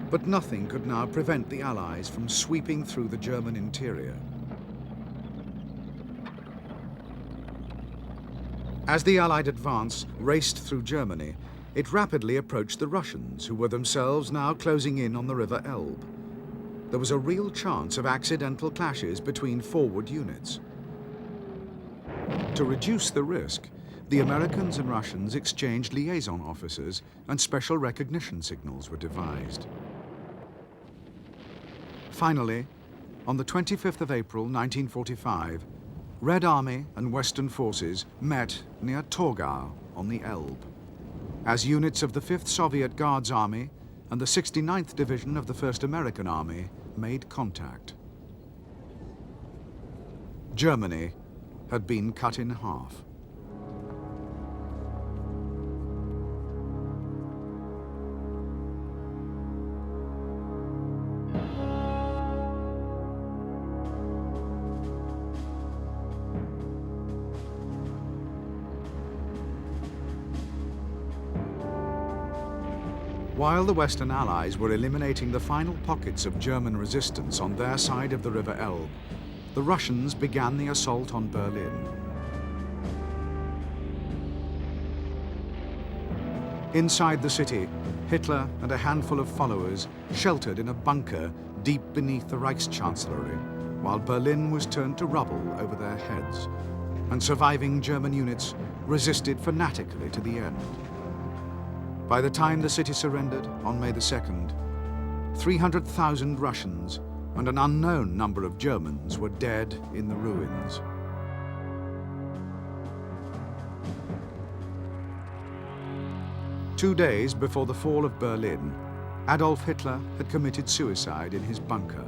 But nothing could now prevent the Allies from sweeping through the German interior. As the Allied advance raced through Germany, it rapidly approached the Russians, who were themselves now closing in on the River Elbe. There was a real chance of accidental clashes between forward units. To reduce the risk, the Americans and Russians exchanged liaison officers and special recognition signals were devised. Finally, on the 25th of April 1945, Red Army and Western forces met near Torgau on the Elbe, as units of the 5th Soviet Guards Army and the 69th Division of the 1st American Army made contact. Germany had been cut in half. While the Western Allies were eliminating the final pockets of German resistance on their side of the River Elbe, the Russians began the assault on Berlin. Inside the city, Hitler and a handful of followers sheltered in a bunker deep beneath the Reichschancellery, while Berlin was turned to rubble over their heads, and surviving German units resisted fanatically to the end. By the time the city surrendered on May the 2nd, 300,000 Russians and an unknown number of Germans were dead in the ruins. Two days before the fall of Berlin, Adolf Hitler had committed suicide in his bunker.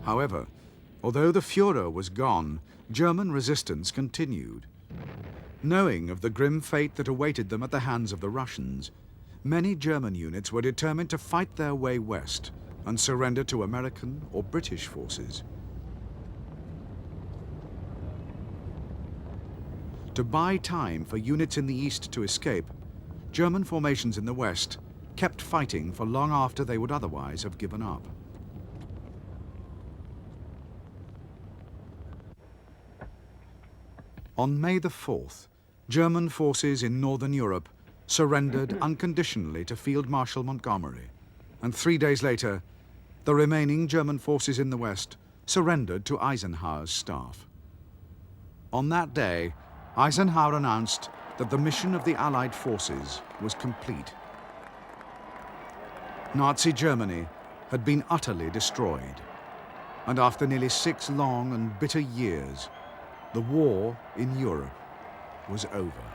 However, although the Führer was gone, German resistance continued. Knowing of the grim fate that awaited them at the hands of the Russians, many German units were determined to fight their way west and surrender to American or British forces. To buy time for units in the east to escape, German formations in the west kept fighting for long after they would otherwise have given up. On May the 4th, German forces in northern Europe surrendered unconditionally to Field Marshal Montgomery, and 3 days later, the remaining German forces in the west surrendered to Eisenhower's staff. On that day, Eisenhower announced that the mission of the Allied forces was complete. Nazi Germany had been utterly destroyed, and after nearly 6 long and bitter years, the war in Europe was over.